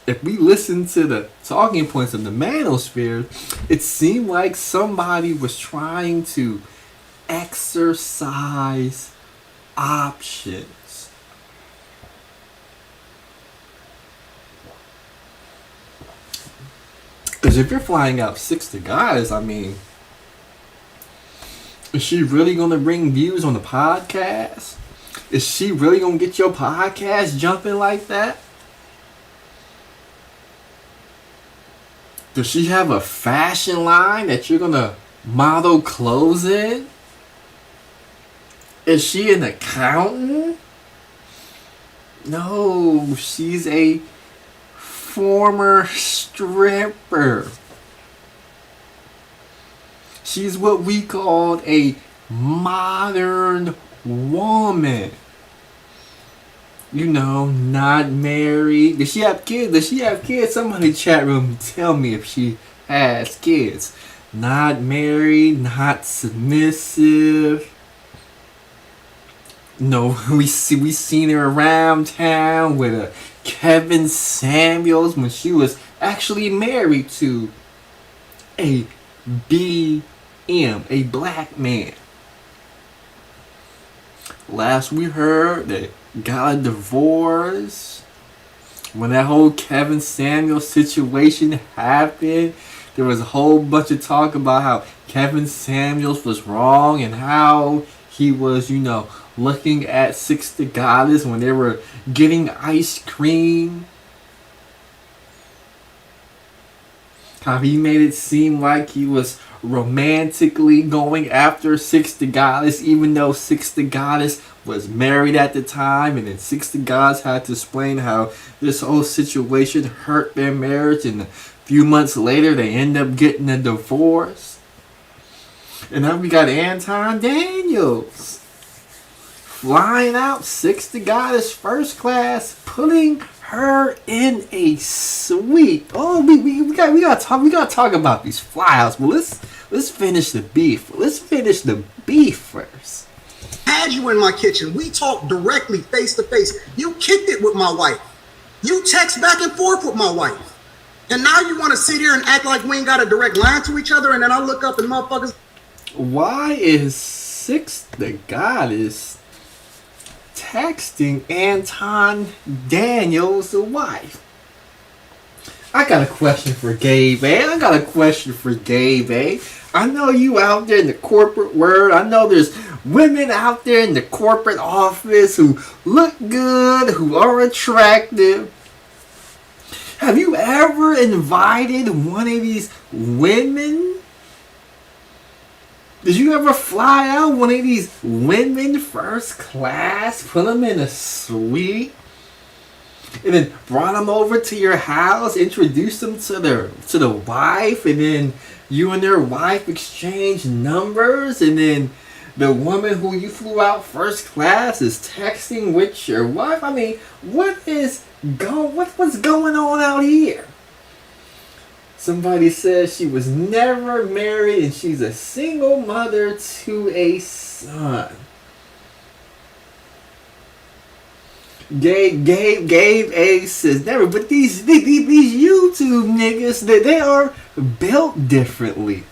If we listen to the talking points of the manosphere, it seemed like somebody was trying to exercise options. Because if you're flying out 6 guys, I mean, is she really going to bring views on the podcast? Is she really going to get your podcast jumping like that? Does she have a fashion line that you're going to model clothes in? Is she an accountant? No, she's a former stripper. She's what we called a modern woman. You know, not married. Does she have kids? Does she have kids? Somebody in the chat room tell me if she has kids. Not married, not submissive. No, we seen her around town with a Kevin Samuels when she was actually married to a BM, a black man. Last we heard, they got a divorce. When that whole Kevin Samuels situation happened, there was a whole bunch of talk about how Kevin Samuels was wrong and how he was, you know, looking at 6 Goddess when they were getting ice cream. How he made it seem like he was romantically going after 6 Goddess, even though 6 Goddess was married at the time, and then 6 Goddess had to explain how this whole situation hurt their marriage, and a few months later they end up getting a divorce. And now we got Anton Daniels flying out 6 Goddess first class, putting her in a suite. Oh, we gotta talk about these flyouts. But let's finish the beef. Let's finish the beef first. Had you in my kitchen, we talked directly, face to face. You kicked it with my wife. You text back and forth with my wife. And now you want to sit here and act like we ain't got a direct line to each other, and then I look up and motherfuckers. Why is 6 Goddess texting Anton Daniels' wife? I got a question for Gabe, I know you out there in the corporate world. I know there's women out there in the corporate office who look good, who are attractive. Have you ever invited one of these women? Did you ever fly out one of these women first class, put them in a suite, and then brought them over to your house, introduced them to the wife, and then you and their wife exchanged numbers, and then the woman who you flew out first class is texting with your wife? I mean, what's going on out here? Somebody says she was never married and she's a single mother to a son. Gabe A says never, but these YouTube niggas, they are built differently,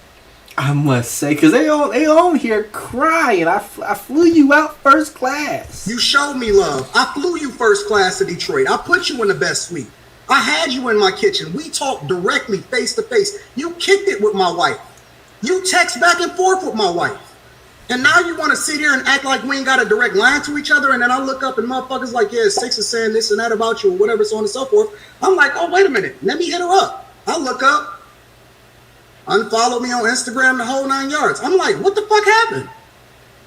I must say, because they on here crying. I flew you out first class. You showed me love. I flew you first class to Detroit. I put you in the best suite. I had you in my kitchen. We talked directly, face to face. You kicked it with my wife. You text back and forth with my wife. And now you want to sit here and act like we ain't got a direct line to each other, and then I look up and motherfuckers like, yeah, 6 is saying this and that about you, or whatever, so on and so forth. I'm like, oh, wait a minute. Let me hit her up. I look up, unfollow me on Instagram, the whole 9 yards. I'm like, what the fuck happened?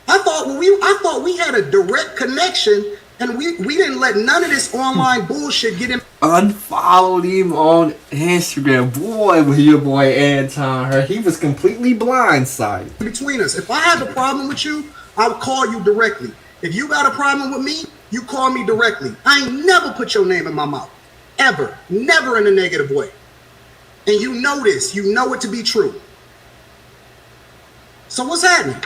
I thought we had a direct connection, and we didn't let none of this online bullshit get in. Unfollowed him on Instagram. Boy, was your boy Anton hurt. He was completely blindsided. Between us, if I have a problem with you, I'll call you directly. If you got a problem with me, you call me directly. I ain't never put your name in my mouth. ever, never in a negative way. And you know this, you know it to be true. So what's happening?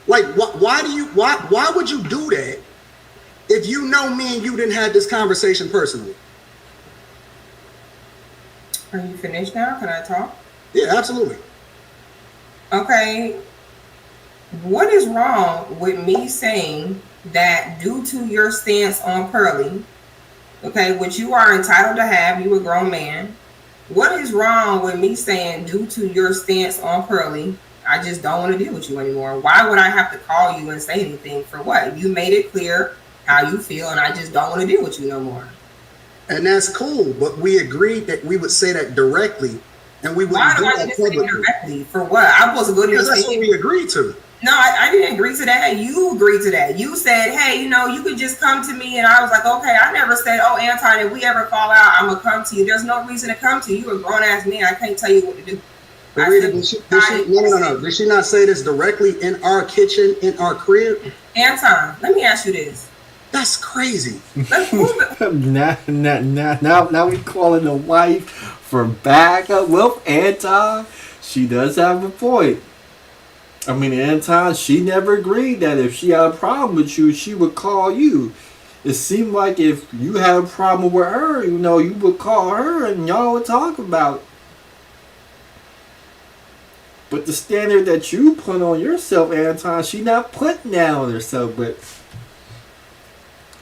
Like, why would you do that if you know me and you didn't have this conversation personally? Are you finished now? Can I talk? Yeah, absolutely. Okay. What is wrong with me saying that due to your stance on Pearly, okay, which you are entitled to have, you a grown man. What is wrong with me saying due to your stance on Pearly, I just don't want to deal with you anymore? Why would I have to call you and say anything for what? You made it clear how you feel and I just don't want to deal with you no more. And that's cool, but we agreed that we would say that directly and we wouldn't do that publicly. Directly? For what? I'm supposed to go to your That's what we agreed to. No, I didn't agree to that. You agreed to that. You said, hey, you know, you could just come to me. And I was like, okay, I never said, oh, Anton, if we ever fall out, I'm going to come to you. There's no reason to come to you. You're a grown-ass man. I can't tell you what to do. No. Did she not say this directly in our kitchen, in our crib? Anton, let me ask you this. That's crazy. now we calling the wife for backup. Well, Anton, she does have a point. I mean, Anton, she never agreed that if she had a problem with you, she would call you. It seemed like if you had a problem with her, you know, you would call her and y'all would talk about it. But the standard that you put on yourself, Anton, she not putting that on herself. But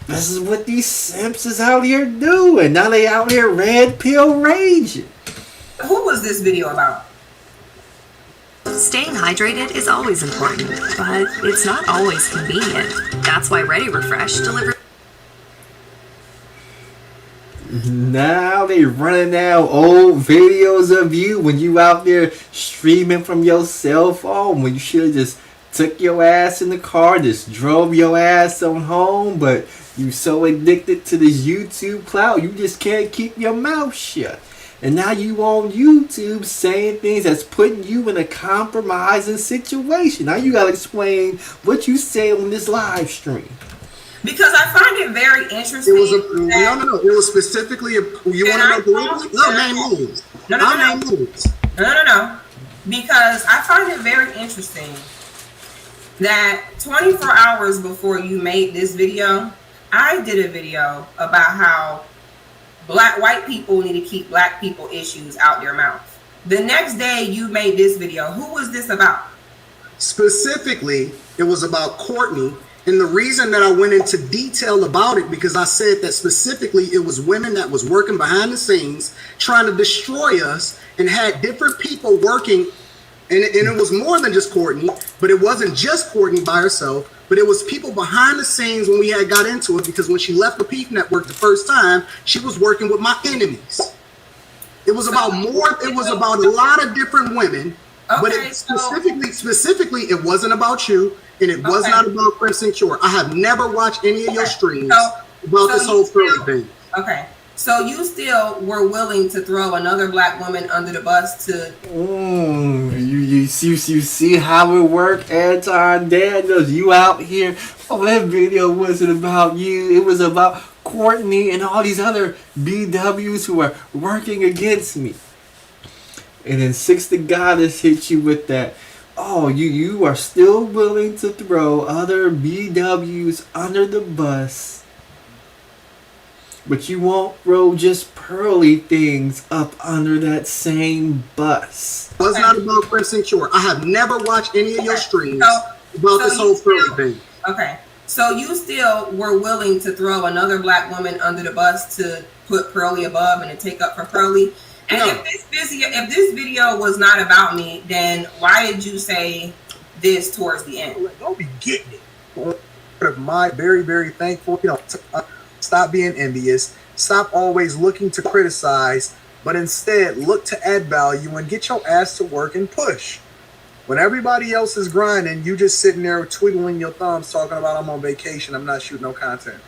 this is what these simps is out here doing. Now they out here red pill raging. Who was this video about? Staying hydrated is always important, but it's not always convenient. That's why Ready Refresh delivers. Now they running out old videos of you when you out there streaming from your cell phone when you should have just took your ass in the car, just drove your ass on home, but you so addicted to this YouTube cloud, you just can't keep your mouth shut. And now you on YouTube saying things that's putting you in a compromising situation. Now you gotta explain what you say on this live stream. Because I find it very interesting. It was no. It was specifically. You want to know the reason? No, name moves. No. Because I find it very interesting that 24 hours before you made this video, I did a video about how white people need to keep black people issues out their mouth. The next day you made this video. Who was this about? Specifically, it was about Courtney. And the reason that I went into detail about it, because I said that specifically it was women that was working behind the scenes trying to destroy us and had different people working. And it was more than just Courtney, but it wasn't just Courtney by herself, but it was people behind the scenes when we had got into it, because when she left the Peak Network the first time, she was working with my enemies. It was about a lot of different women, but it specifically, it wasn't about you. And it was not about Crimson Cure. I have never watched any of your streams about this whole Pearly thing. Okay. So you still were willing to throw another black woman under the bus to... You see how it worked, Anton Daniels? You out here. Oh, that video wasn't about you. It was about Courtney and all these other BWs who are working against me. And then Six the Goddess hit you with that. Oh, you are still willing to throw other BWs under the bus, but you won't throw just Pearly things up under that same bus. It was not about Crimson Cure. I have never watched any of your streams about this whole Pearly thing. Okay. So you still were willing to throw another black woman under the bus to put Pearly above and to take up for Pearly? And if this video was not about me, then why did you say this towards the end? Don't be getting it. My very, very thankful. Stop being envious. Stop always looking to criticize, but instead look to add value and get your ass to work and push. When everybody else is grinding, you just sitting there twiddling your thumbs talking about I'm on vacation, I'm not shooting no content.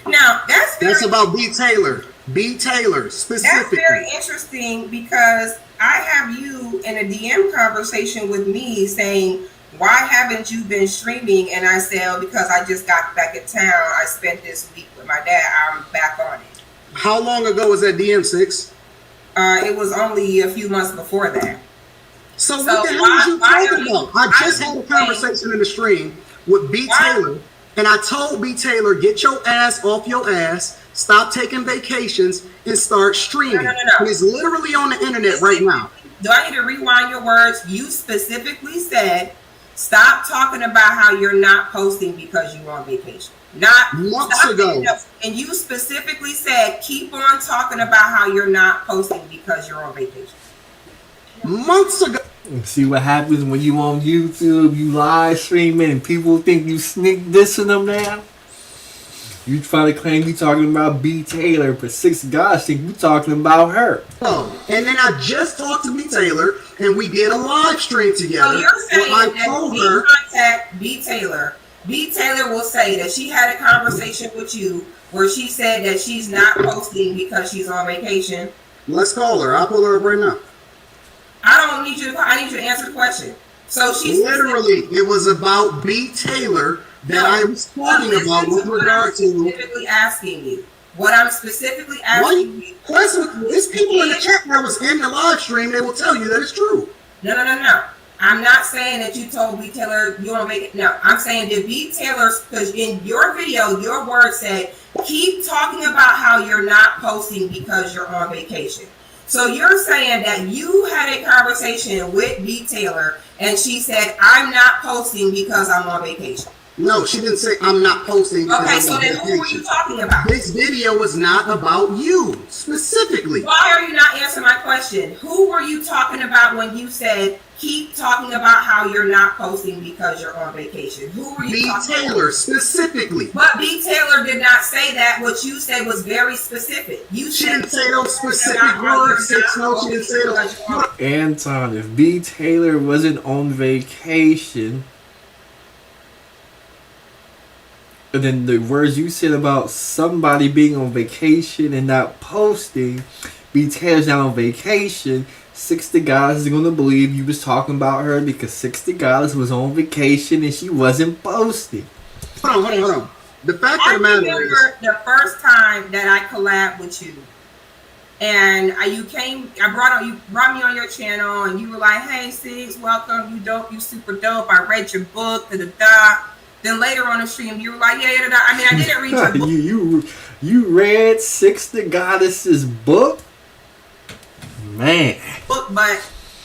Now, that's about B. Taylor. B. Taylor, specifically. That's very interesting because I have you in a DM conversation with me saying, why haven't you been streaming? And I said, because I just got back in town. I spent this week with my dad. I'm back on it. How long ago was that DM6? It was only a few months before that. So what the hell are you talking about? I just had a conversation in the stream with B. Taylor, and I told B. Taylor, get your ass off your ass, stop taking vacations, and start streaming. No. He's literally on the internet right now. Do I need to rewind your words? You specifically said, stop talking about how you're not posting because you're on vacation. Not months ago. And you specifically said, keep on talking about how you're not posting because you're on vacation. Months ago. See what happens when you on YouTube, you live streaming, and people think you sneak dissing them now? You try to claim you talking about B. Taylor, but 6 guys think you talking about her. Oh, and then I just talked to B. Taylor, and we did a live stream together. So you're saying I that told if her, you contact B. Taylor, B. Taylor will say that she had a conversation with you where she said that she's not posting because she's on vacation. Let's call her. I'll pull her up right now. I need you to answer the question. So she's literally, it was about B. Taylor that I was talking about with regard to. Specifically asking you. What I'm specifically asking you. There's people in the chat that was in the live stream. They will tell you that it's true. No. I'm not saying that you told B. Taylor you want to make it. No, I'm saying that B. Taylor, because in your video, your word said, keep talking about how you're not posting because you're on vacation. So you're saying that you had a conversation with B. Taylor and she said, I'm not posting because I'm on vacation. No, she didn't say I'm not posting. Okay, so then who were you talking about? This video was not about you specifically. Why are you not answering my question? Who were you talking about when you said keep talking about how you're not posting because you're on vacation? Who were you talking about? B. Taylor specifically. But B. Taylor did not say that. What you said was very specific. She didn't say those specific words. No, she didn't say those. Anton, if B. Taylor wasn't on vacation, and then the words you said about somebody being on vacation and not posting, B. Taylor's not on vacation, 60 Goddess is going to believe you was talking about her because 60 Goddess was on vacation and she wasn't posting. Hold on. The fact of the matter is, I remember the first time that I collabed with you, and you brought me on your channel, and you were like, "Hey, Sigs, welcome. You dope. You super dope. I read your book." Then later on the stream, you were like, "Yeah." I mean, I didn't read your book. You read 60 Goddess's book, man. But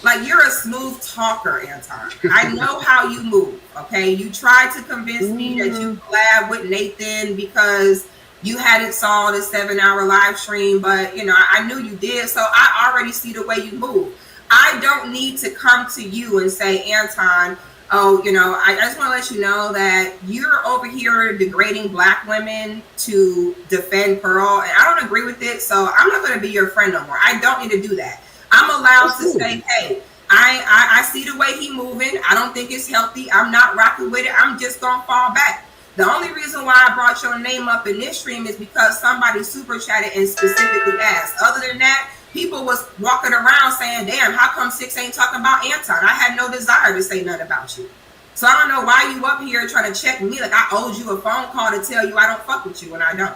like, you're a smooth talker, Anton. I know how you move. Okay, you tried to convince me that you collab with Nathan because you hadn't saw the 7-hour live stream, but I knew you did, so I already see the way you move. I don't need to come to you and say, Anton, I just want to let you know that you're over here degrading black women to defend Pearl, and I don't agree with it, so I'm not going to be your friend no more. I don't need to do that. I'm allowed to say, hey, I see the way he moving. I don't think it's healthy. I'm not rocking with it. I'm just going to fall back. The only reason why I brought your name up in this stream is because somebody super chatted and specifically asked. Other than that, people was walking around saying, damn, how come 6 ain't talking about Anton? I had no desire to say nothing about you. So I don't know why you up here trying to check me like I owed you a phone call to tell you I don't fuck with you when I don't.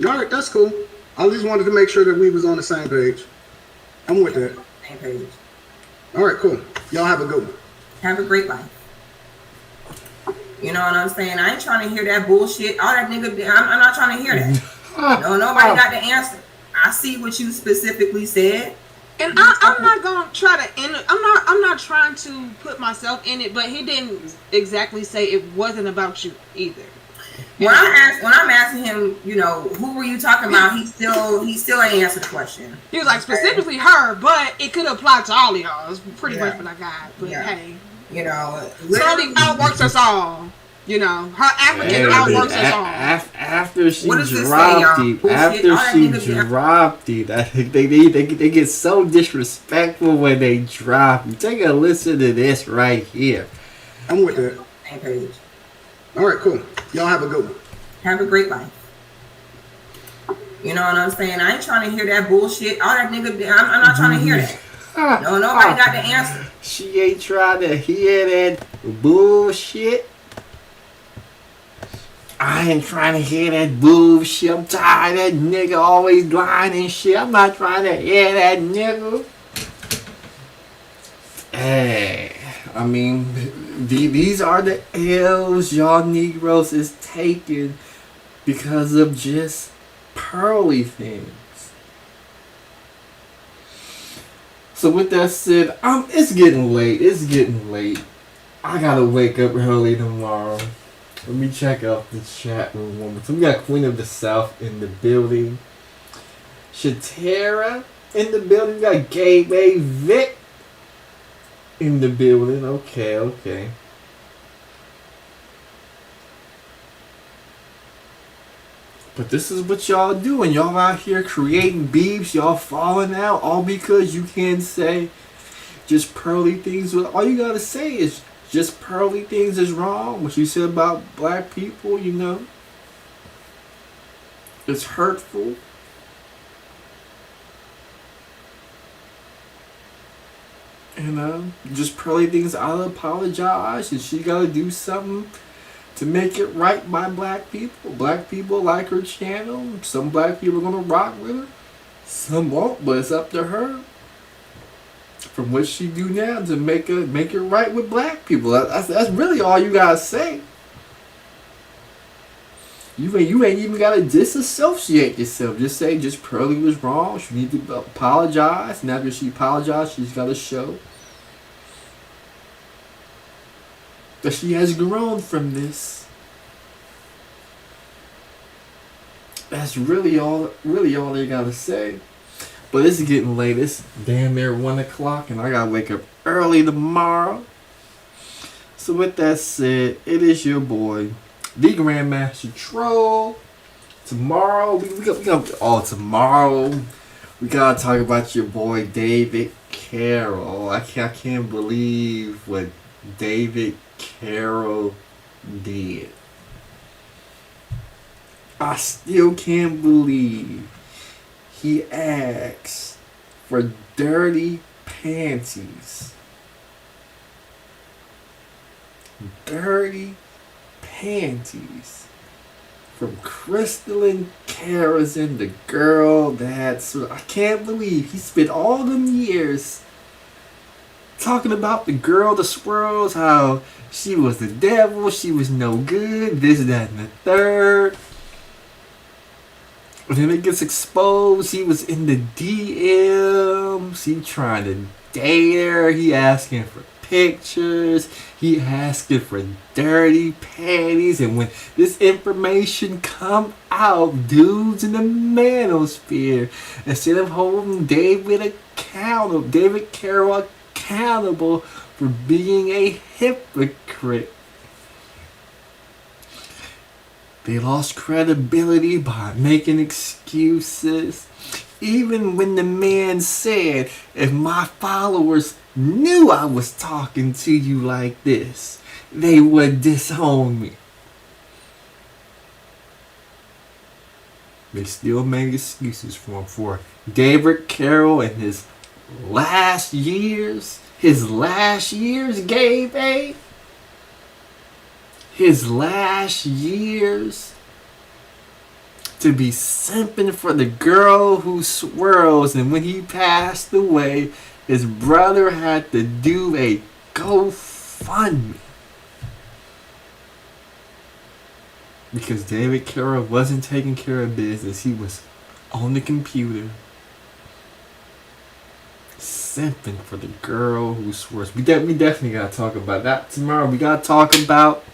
All right, that's cool. I just wanted to make sure that we was on the same page. I'm with that. Same page. All right, cool. Y'all have a good one. Have a great life. You know what I'm saying? I ain't trying to hear that bullshit. All that nigga, I'm not trying to hear that. No, nobody got the answer. I see what you specifically said. And I'm not gonna try to end it. I'm not trying to put myself in it, but he didn't exactly say it wasn't about you either. When I'm asking him, who were you talking about? He still ain't answered the question. He was like specifically her, but it could apply to all of y'all. It's pretty much what I got. But hey, Shirley outworks us all. Her African outworks us all. After she dropped it, they get so disrespectful when they drop it. Take a listen to this right here. I'm with that. Same page. All right, cool. Y'all have a good one. Have a great life. You know what I'm saying? I ain't trying to hear that bullshit. All that nigga, I'm not trying to hear that. No, nobody got the answer. She ain't trying to hear that bullshit. I ain't trying to hear that bullshit. I'm tired of that nigga always lying and shit. I'm not trying to hear that nigga. Hey, I mean, these are the L's y'all Negroes is taking because of just pearly things. So with that said, it's getting late. It's getting late. I gotta wake up early tomorrow. Let me check out the chat room one more time. We got Queen of the South in the building. Shatera in the building. We got Gateway Vic in the building. Okay. But this is what y'all doing. Y'all out here creating beefs. Y'all falling out. All because you can't say just pearly things. All you gotta say is just pearly things is wrong. What you said about black people, you know, it's hurtful. You know, just pearly things. I'll apologize, and she gotta do something to make it right by black people. Black people like her channel. Some black people are gonna rock with her. Some won't, but it's up to her. From what she do now to make it right with black people. That's really all you gotta say. You ain't even gotta disassociate yourself. Just say just Pearly was wrong. She need to apologize. And after she apologized, she's gotta show that she has grown from this. That's really all they gotta say. But it's getting late. It's damn near 1 o'clock, and I gotta wake up early tomorrow. So with that said, it is your boy, the Grandmaster Troll. Tomorrow tomorrow we gotta talk about your boy David Carroll. I can't believe what David Carroll did. I still can't believe he asked for dirty panties. Dirty panties from Crystalline Carrison, the girl that's... I can't believe he spent all them years talking about the girl, the swirls, how she was the devil, she was no good, this, that, and the third. And then it gets exposed. He was in the DMs. He trying to date her. He asking for pictures. He asking for dirty panties. And when this information come out, dudes in the manosphere, instead of holding David Carroll accountable for being a hypocrite, they lost credibility by making excuses. Even when the man said, if my followers knew I was talking to you like this, they would disown me. They still make excuses for him. For David Carroll in his last years, Gabe, eh? His last years to be simping for the girl who swirls, and when he passed away, his brother had to do a GoFundMe because David Carroll wasn't taking care of business. He was on the computer simping for the girl who swirls. We definitely gotta talk about that tomorrow. We gotta talk about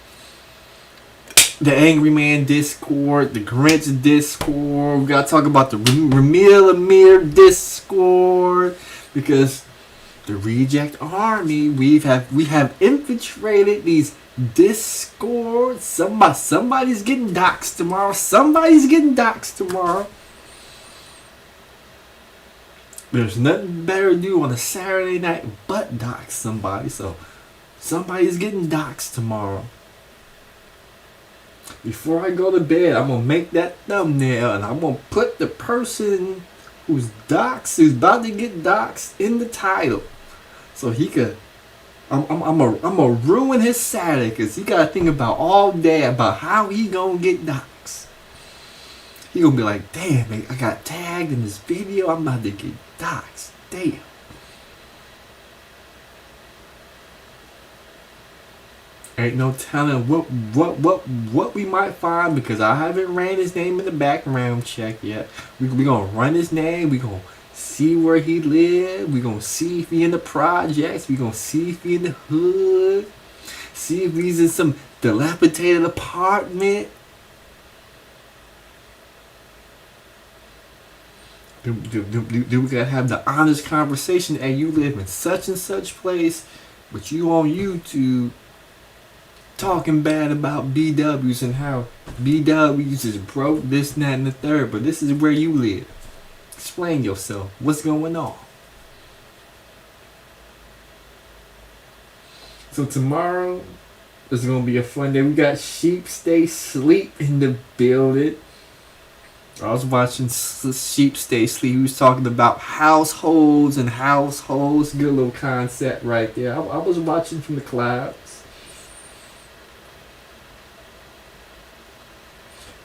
the Angry Man Discord, the Grinch Discord. We gotta talk about the Ramil Amir Discord, because the Reject Army, we have infiltrated these Discords. Somebody's getting doxxed tomorrow. There's nothing better to do on a Saturday night but dox somebody. So somebody's getting doxxed tomorrow. Before I go to bed, I'm going to make that thumbnail and I'm going to put the person who's about to get doxxed in the title. So he could I'm a ruin his Saturday because he got to think about all day about how he gonna get doxxed. He gonna be like, damn, man, I got tagged in this video. I'm about to get doxxed. Damn. Ain't no telling what we might find because I haven't ran his name in the background check yet. We gonna run his name. We gonna see where he live. We gonna see if he in the projects. We gonna see if he in the hood. See if he's in some dilapidated apartment. Then we gotta have the honest conversation. Hey, you live in such and such place, but you on YouTube talking bad about BWs and how BWs is broke, this, that, and the third. But this is where you live. Explain yourself. What's going on? So tomorrow is gonna be a fun day. We got Sheep Stay Sleep in the building. I was watching Sheep Stay Sleep. He was talking about households and households. Good little concept right there. I was watching from the clouds.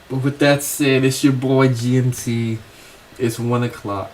But with that said, it's your boy GMT. It's 1 o'clock.